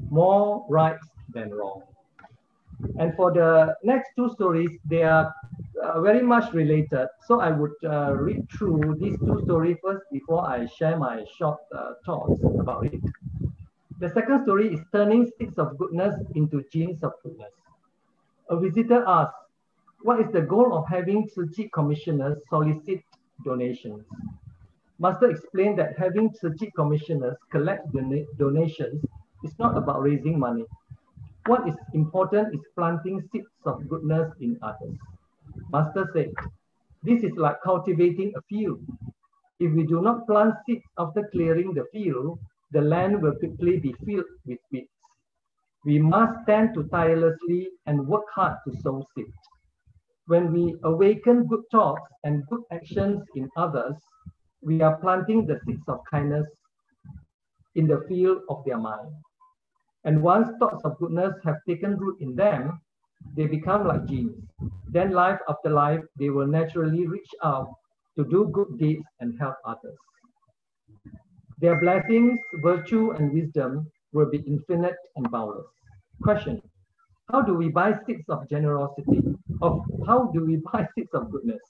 more right than wrong. And for the next two stories, they are very much related. So I would read through these two stories first before I share my short thoughts about it. The second story is turning sticks of goodness into genes of goodness. A visitor asked, what is the goal of having Tzu Chi commissioners solicit donations? Master explained that having Tzu Chi commissioners collect donations is not about raising money. What is important is planting seeds of goodness in others. Master said, this is like cultivating a field. If we do not plant seeds after clearing the field, the land will quickly be filled with weeds. We must stand to tirelessly and work hard to sow seeds. When we awaken good thoughts and good actions in others, we are planting the seeds of kindness in the field of their mind. And once thoughts of goodness have taken root in them, they become like genes. Then life after life, they will naturally reach out to do good deeds and help others. Their blessings, virtue, and wisdom will be infinite and boundless. Question: how do we buy seeds of generosity? How do we buy seeds of goodness?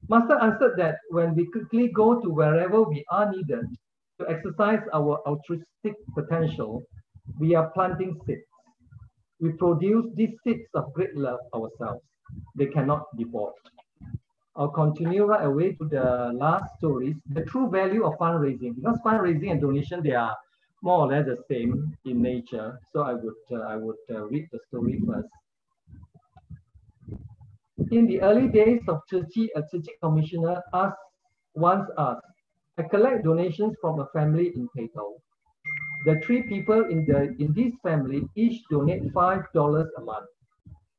Master answered that when we quickly go to wherever we are needed to exercise our altruistic potential, we are planting seeds. We produce these seeds of great love ourselves. They cannot be bought. I'll continue right away to the last stories, the true value of fundraising. Because fundraising and donation, they are more or less the same in nature. So I would read the story first. In the early days of Tzu Chi, a Tzu Chi commissioner once asked, I collect donations from a family in Peito. The three people in this family each donate $5 a month,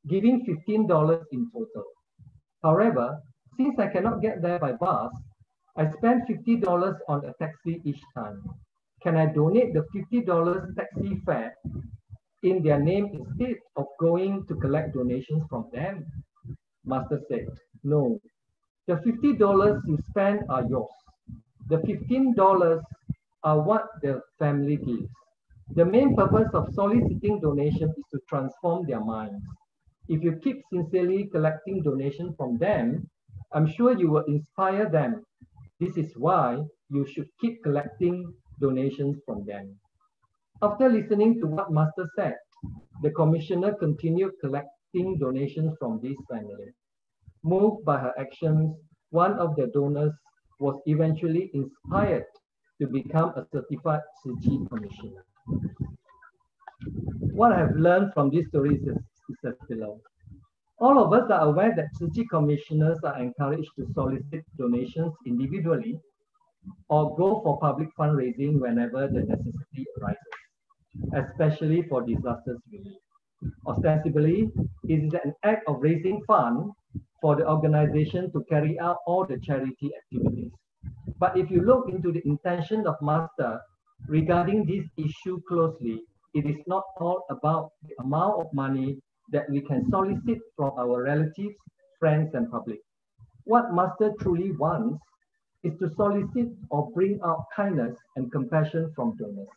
giving $15 in total. However, since I cannot get there by bus, I spend $50 on a taxi each time. Can I donate the $50 taxi fare in their name instead of going to collect donations from them? Master said, no. The $50 you spend are yours. The $15 are what the family gives. The main purpose of soliciting donation is to transform their minds. If you keep sincerely collecting donations from them, I'm sure you will inspire them. This is why you should keep collecting donations from them. After listening to what Master said, the commissioner continued collecting donations from this family. Moved by her actions, one of the donors was eventually inspired to become a certified Tzu Chi commissioner. What I have learned from this story is as below. All of us are aware that Tzu Chi commissioners are encouraged to solicit donations individually or go for public fundraising whenever the necessity arises, especially for disasters relief. Ostensibly, it is an act of raising funds for the organization to carry out all the charity activities. But if you look into the intention of Master regarding this issue closely, it is not all about the amount of money that we can solicit from our relatives, friends, and public. What Master truly wants is to solicit or bring out kindness and compassion from donors.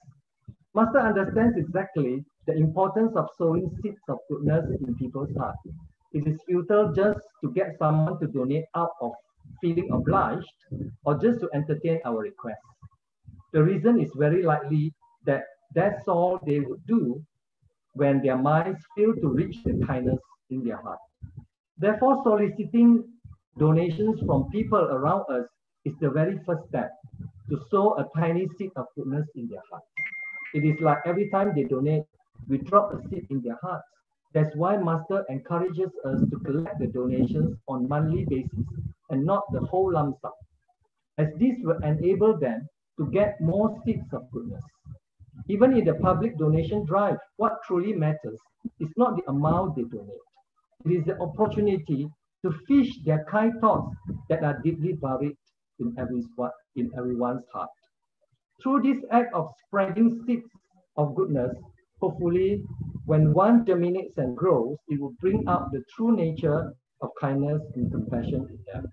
Master understands exactly the importance of sowing seeds of goodness in people's hearts. It is futile just to get someone to donate out of feeling obliged or just to entertain our requests. The reason is very likely that that's all they would do when their minds fail to reach the kindness in their heart. Therefore, soliciting donations from people around us is the very first step to sow a tiny seed of goodness in their heart. It is like every time they donate, we drop a seed in their hearts. That's why Master encourages us to collect the donations on monthly basis and not the whole lump sum, as this will enable them to get more seeds of goodness. Even in the public donation drive, what truly matters is not the amount they donate. It is the opportunity to fish their kind thoughts that are deeply buried in everyone's heart. Through this act of spreading seeds of goodness, hopefully, when one germinates and grows, it will bring out the true nature of kindness and compassion in them.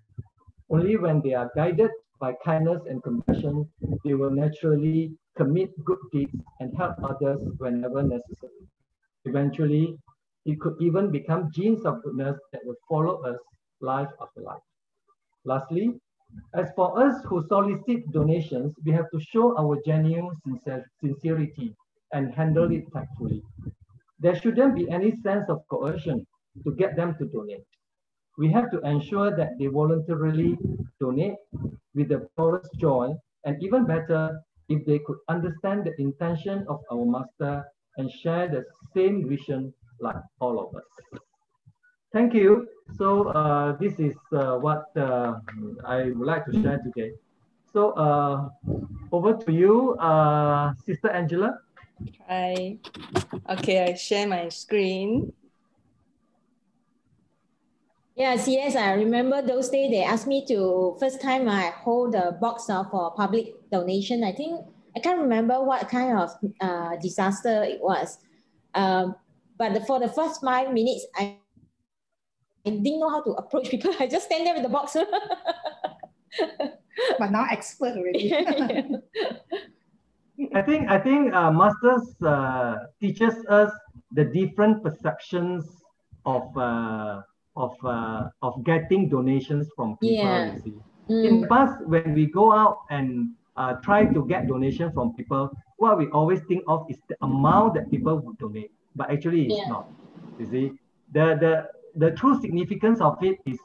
Only when they are guided by kindness and compassion, they will naturally commit good deeds and help others whenever necessary. Eventually, it could even become genes of goodness that will follow us life after life. Lastly, as for us who solicit donations, we have to show our genuine sincerity and handle it tactfully. There shouldn't be any sense of coercion to get them to donate. We have to ensure that they voluntarily donate with the purest joy, and even better, if they could understand the intention of our Master and share the same vision like all of us. Thank you. So this is what I would like to share today. So over to you, Sister Angela. Hi. Okay, I share my screen. Yes, I remember those days they asked me to, first time I hold a box of public donation. I can't remember what kind of disaster it was. But for the first 5 minutes, I didn't know how to approach people. I just stand there with the box. But now expert already. I think Masters teaches us the different perceptions of getting donations from people. Yeah. You see, in the past, when we go out and try to get donation from people, what we always think of is the amount that people would donate, but actually it's not. You see, the true significance of it is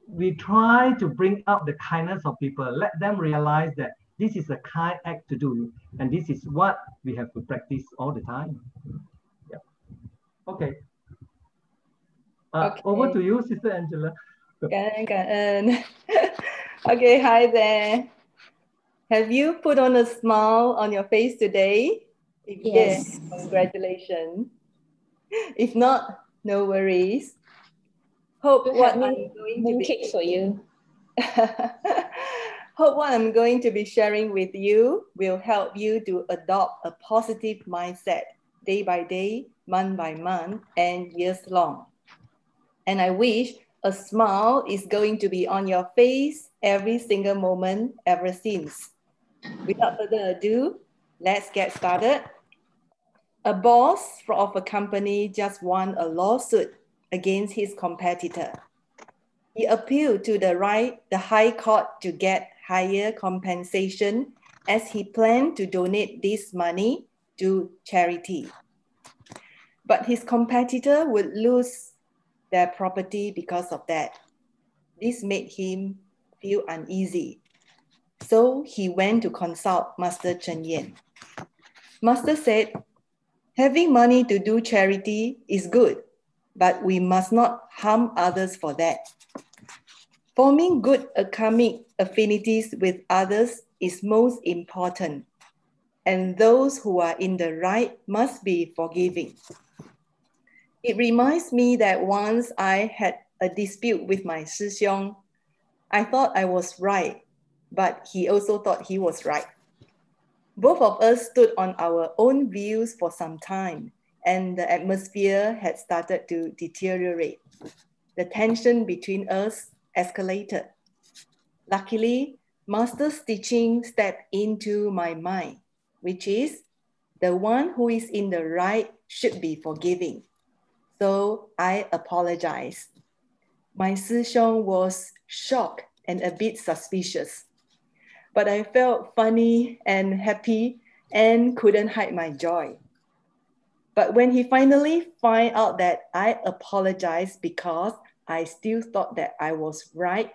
we try to bring out the kindness of people, let them realize that this is a kind act to do, and this is what we have to practice all the time. Yeah. Okay. Okay. Over to you, Sister Angela. Okay, hi there. Have you put on a smile on your face today? If yes, congratulations. If not, no worries. Hope what I'm going to be for you. Hope what I'm going to be sharing with you will help you to adopt a positive mindset day by day, month by month, and years long. And I wish a smile is going to be on your face every single moment ever since. Without further ado, let's get started. A boss of a company just won a lawsuit against his competitor. He appealed to the High Court to get higher compensation as he planned to donate this money to charity. But his competitor would lose their property because of that. This made him feel uneasy. So he went to consult Master Cheng Yen. Master said, having money to do charity is good, but we must not harm others for that. Forming good karmic affinities with others is most important, and those who are in the right must be forgiving. It reminds me that once I had a dispute with my Shixiong. I thought I was right, but he also thought he was right. Both of us stood on our own views for some time, and the atmosphere had started to deteriorate. The tension between us escalated. Luckily, Master's teaching stepped into my mind, which is the one who is in the right should be forgiving. So I apologized. My Sishong was shocked and a bit suspicious, but I felt funny and happy and couldn't hide my joy. But when he finally found out that I apologized because I still thought that I was right,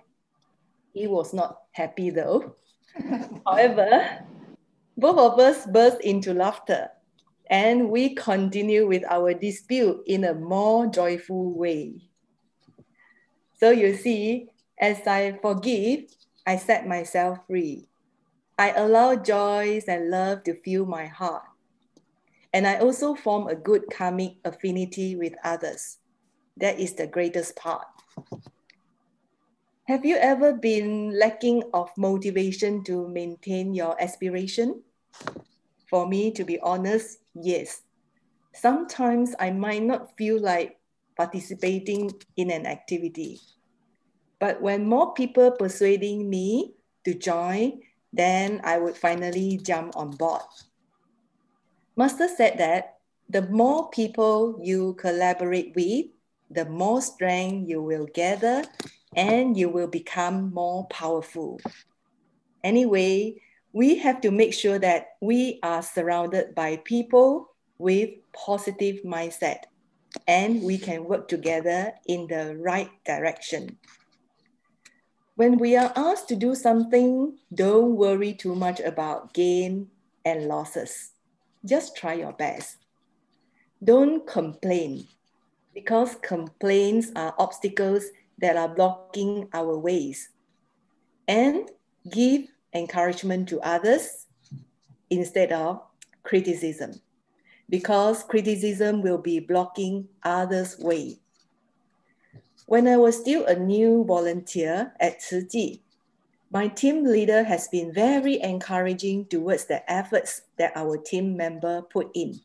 he was not happy though. However, both of us burst into laughter and we continued with our dispute in a more joyful way. So you see, as I forgive, I set myself free. I allow joys and love to fill my heart. And I also form a good karmic affinity with others. That is the greatest part. Have you ever been lacking of motivation to maintain your aspiration? For me, to be honest, yes. Sometimes I might not feel like participating in an activity. But when more people persuading me to join, then I would finally jump on board. Master said that the more people you collaborate with, the more strength you will gather and you will become more powerful. Anyway, we have to make sure that we are surrounded by people with positive mindset and we can work together in the right direction. When we are asked to do something, don't worry too much about gain and losses. Just try your best. Don't complain, because complaints are obstacles that are blocking our ways. And give encouragement to others instead of criticism, because criticism will be blocking others' way. When I was still a new volunteer at Tzu, my team leader has been very encouraging towards the efforts that our team member put in.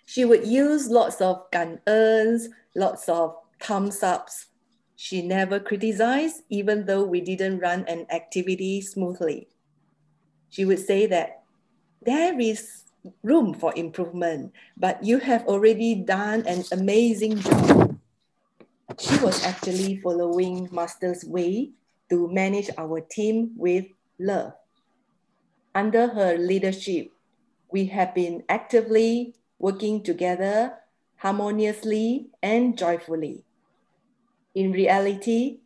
She would use lots of gan-ens, lots of thumbs ups. She never criticized, even though we didn't run an activity smoothly. She would say that there is room for improvement, but you have already done an amazing job. She was actually following Master's way to manage our team with love. Under her leadership, we have been actively working together harmoniously and joyfully. In reality,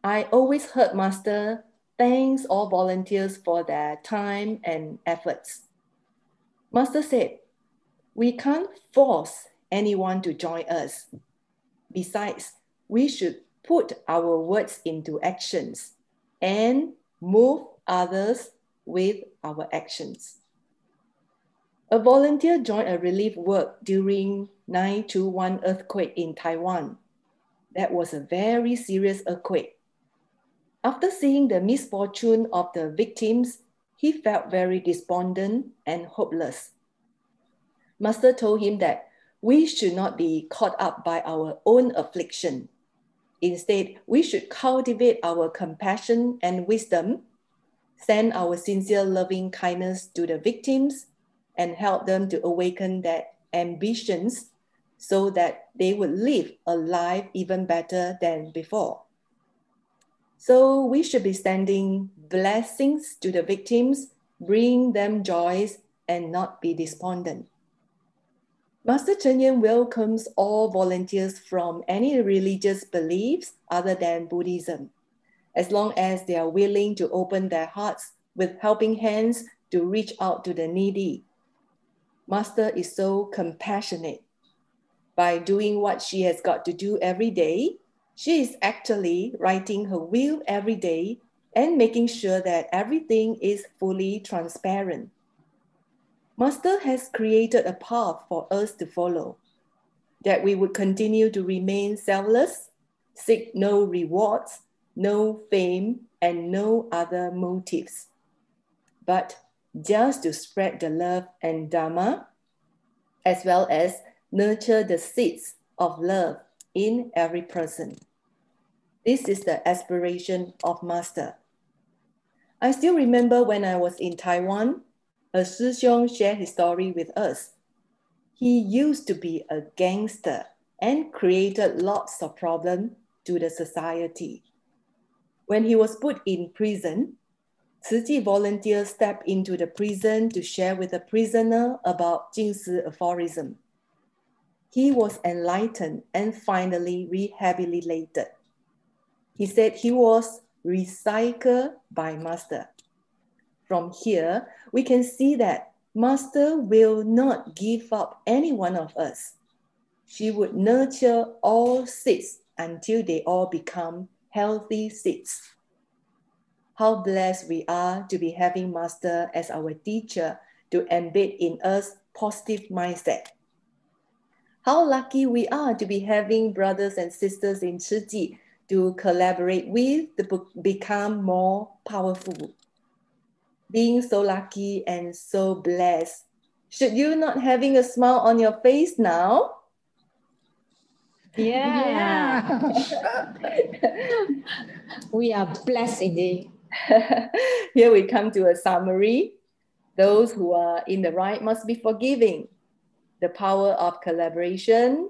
I always heard Master thanks all volunteers for their time and efforts. Master said, we can't force anyone to join us. Besides, we should put our words into actions and move others with our actions. A volunteer joined a relief work during 9/21 earthquake in Taiwan. That was a very serious earthquake. After seeing the misfortune of the victims, he felt very despondent and hopeless. Master told him that we should not be caught up by our own affliction. Instead, we should cultivate our compassion and wisdom, send our sincere loving kindness to the victims, and help them to awaken their ambitions so that they would live a life even better than before. So we should be sending blessings to the victims, bring them joys, and not be despondent. Master Cheng Yen welcomes all volunteers from any religious beliefs other than Buddhism, as long as they are willing to open their hearts with helping hands to reach out to the needy. Master is so compassionate. By doing what she has got to do every day, she is actually writing her will every day and making sure that everything is fully transparent. Master has created a path for us to follow, that we would continue to remain selfless, seek no rewards, no fame, and no other motives, but just to spread the love and Dharma, as well as nurture the seeds of love in every person. This is the aspiration of Master. I still remember when I was in Taiwan, a Shishong shared his story with us. He used to be a gangster and created lots of problems to the society. When he was put in prison, Tzu Chi volunteers stepped into the prison to share with the prisoner about Jingsi aphorism. He was enlightened and finally rehabilitated. He said he was recycled by Master. From here, we can see that Master will not give up any one of us. She would nurture all seeds until they all become healthy seeds. How blessed we are to be having Master as our teacher to embed in us positive mindset. How lucky we are to be having brothers and sisters in Tzu Chi to collaborate with to become more powerful. Being so lucky and so blessed. Should you not having a smile on your face now? Yeah. We are blessed indeed. Here we come to a summary. Those who are in the right must be forgiving. The power of collaboration.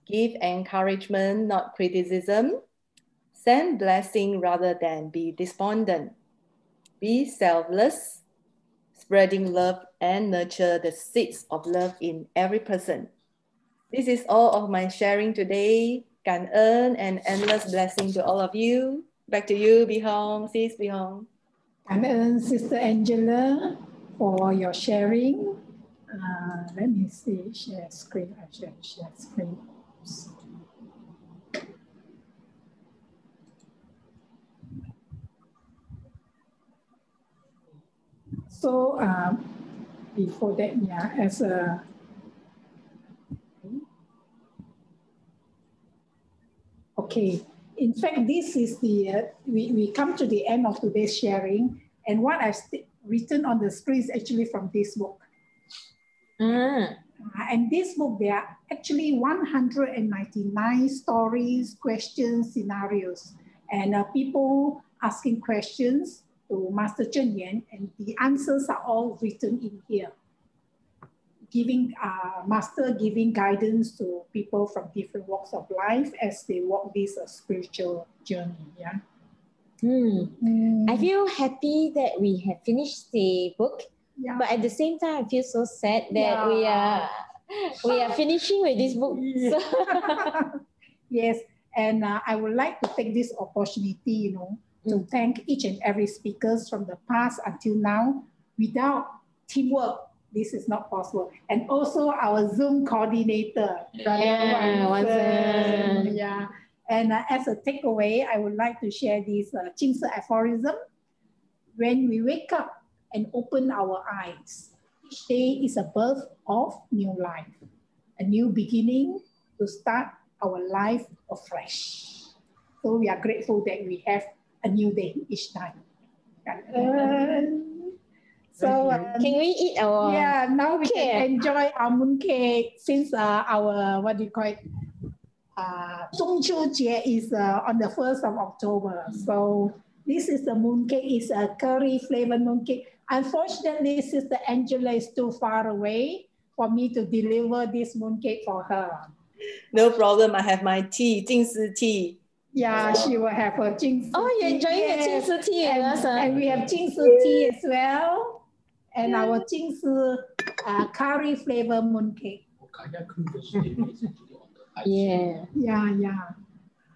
Give encouragement, not criticism. Send blessing rather than be despondent. Be selfless. Spreading love and nurture the seeds of love in every person. This is all of my sharing today.感ơn and endless blessing to all of you. Back to you, Bihong. Sis Bihong.感ơn, Sister Angela, for your sharing. Let me see, share screen. I share screen. Oops. So before that, yeah, as a okay. In fact, this is the we come to the end of today's sharing, and what I've written on the screen is actually from this book. And this book, there are actually 199 stories, questions, scenarios, and people asking questions to Master Cheng Yen, and the answers are all written in here. Giving Master giving guidance to people from different walks of life as they walk this spiritual journey. Yeah. I feel happy that we have finished the book, but at the same time, I feel so sad that we are finishing with this book. So. Yes, and I would like to take this opportunity, to thank each and every speakers from the past until now. Without teamwork, this is not possible. And also our Zoom coordinator, Watson. Yeah. And as a takeaway, I would like to share this Jingsi aphorism. When we wake up and open our eyes, each day is a birth of new life, a new beginning to start our life afresh. So we are grateful that we have a new day each time. So can we eat our now we can enjoy our mooncake since our what do you call it? 中秋节 is on the 1st of October. So this is the mooncake. It's a curry flavored mooncake. Unfortunately, Sister Angela is too far away for me to deliver this mooncake for her. No problem. I have my tea, Jingsi tea. Yeah, she will have her Jingsi tea. Oh, you're enjoying the Jingsi tea with us, and we have Jingsi tea as well. And our Jingsi curry flavor mooncake. Yeah.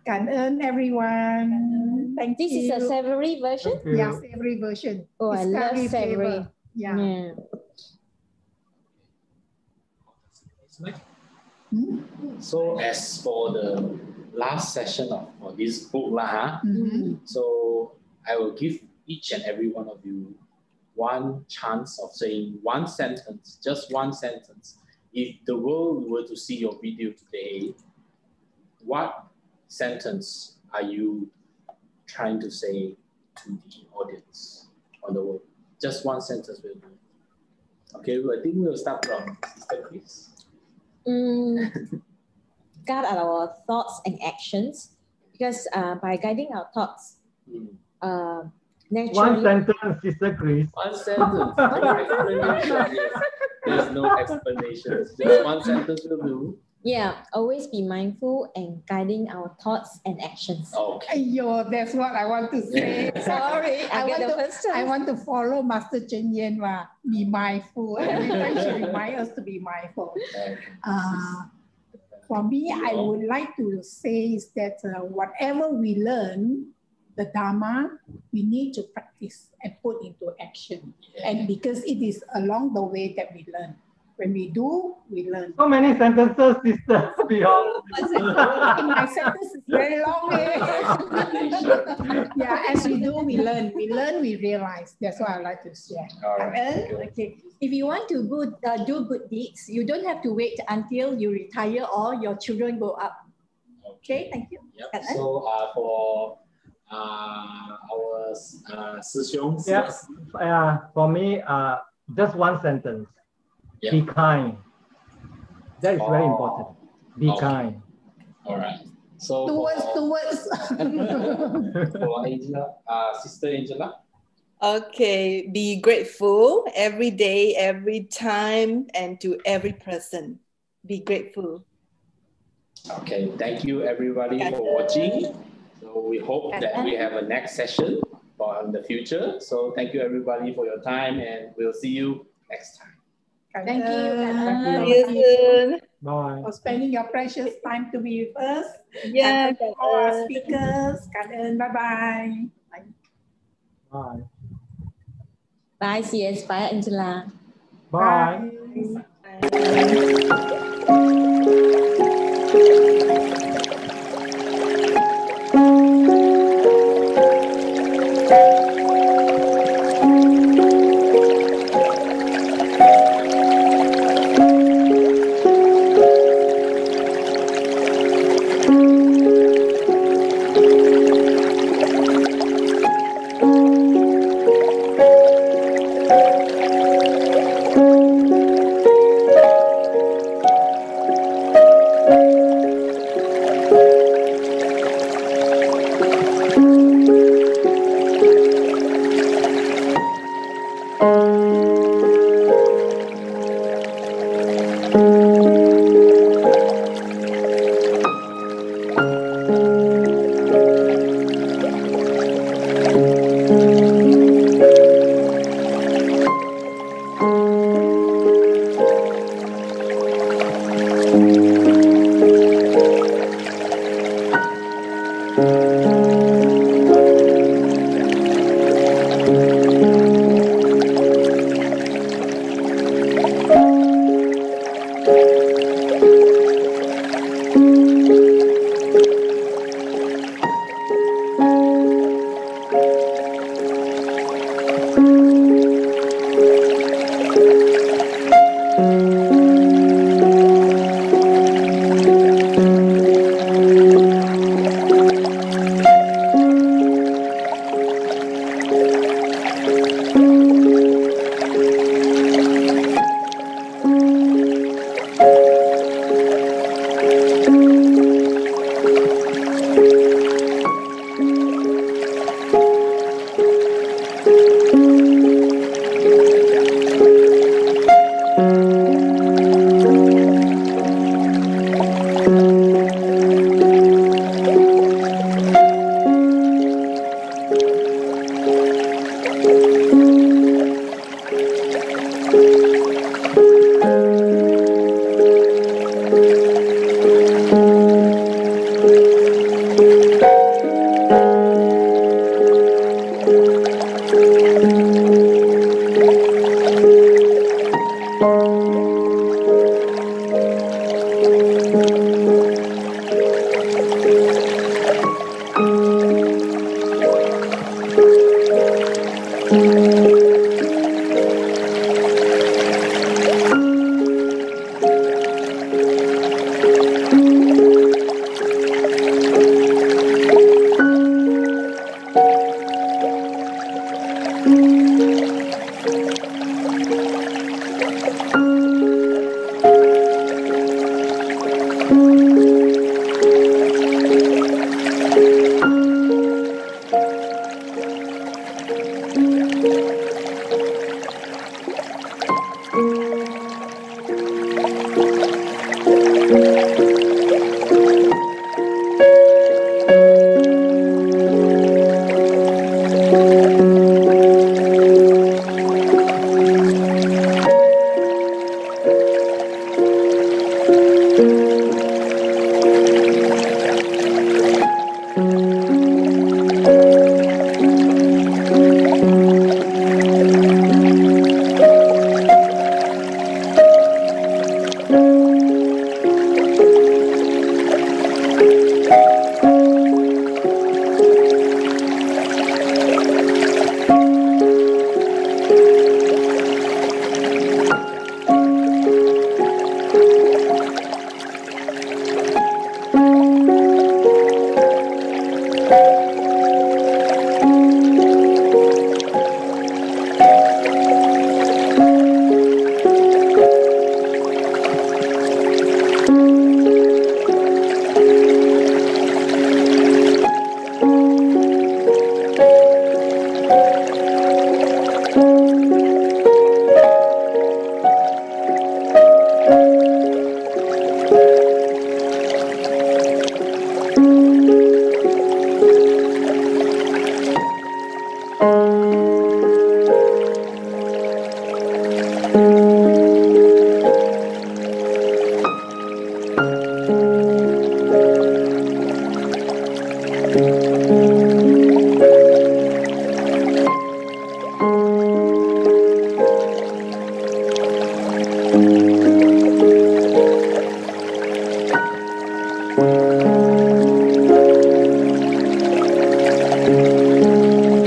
感恩 everyone. Thank this you. This is a savory version? Yeah, savory version. Oh, it's I love savory. Yeah. So as for the last session of this book, so I will give each and every one of you one chance of saying one sentence, just one sentence. If the world were to see your video today, what sentence are you trying to say to the audience on the world? Just one sentence will do. Okay, I think we'll start from Sister Chris. Guide our thoughts and actions, because by guiding our thoughts, naturally. One sentence, Sister Chris. One sentence. No explanation. Yes. There's no explanation. Just one sentence will do. Yeah, always be mindful and guiding our thoughts and actions. Okay. Ayo, that's what I want to say. Sorry, I want to follow Master Chen Yen. Be mindful. Every time she reminds us to be mindful. For me, I would like to say is that whatever we learn, the Dharma, we need to practice and put into action. And because it is along the way that we learn. When we do, we learn. So many sentences, Sister, beyond. My sentence is very long. Yeah, as we do, we learn. We learn, we realize. That's what I like to share. Okay. If you want to do good deeds, you don't have to wait until you retire or your children grow up. Okay, thank you. Yep. So for our Sishong. For me, just one sentence. Yep. Be kind. That is very important. Be kind. All right. So towards. For Angela, Sister Angela. Okay, be grateful every day, every time, and to every person. Be grateful. Okay, thank you everybody for watching. So we hope that we have a next session in the future. So thank you everybody for your time, and we'll see you next time. Thank you. See you soon. Bye. For spending your precious time to be with us. Yeah. And all our speakers. Bye-bye. Bye. Bye, CS. Bye, Angela. Bye.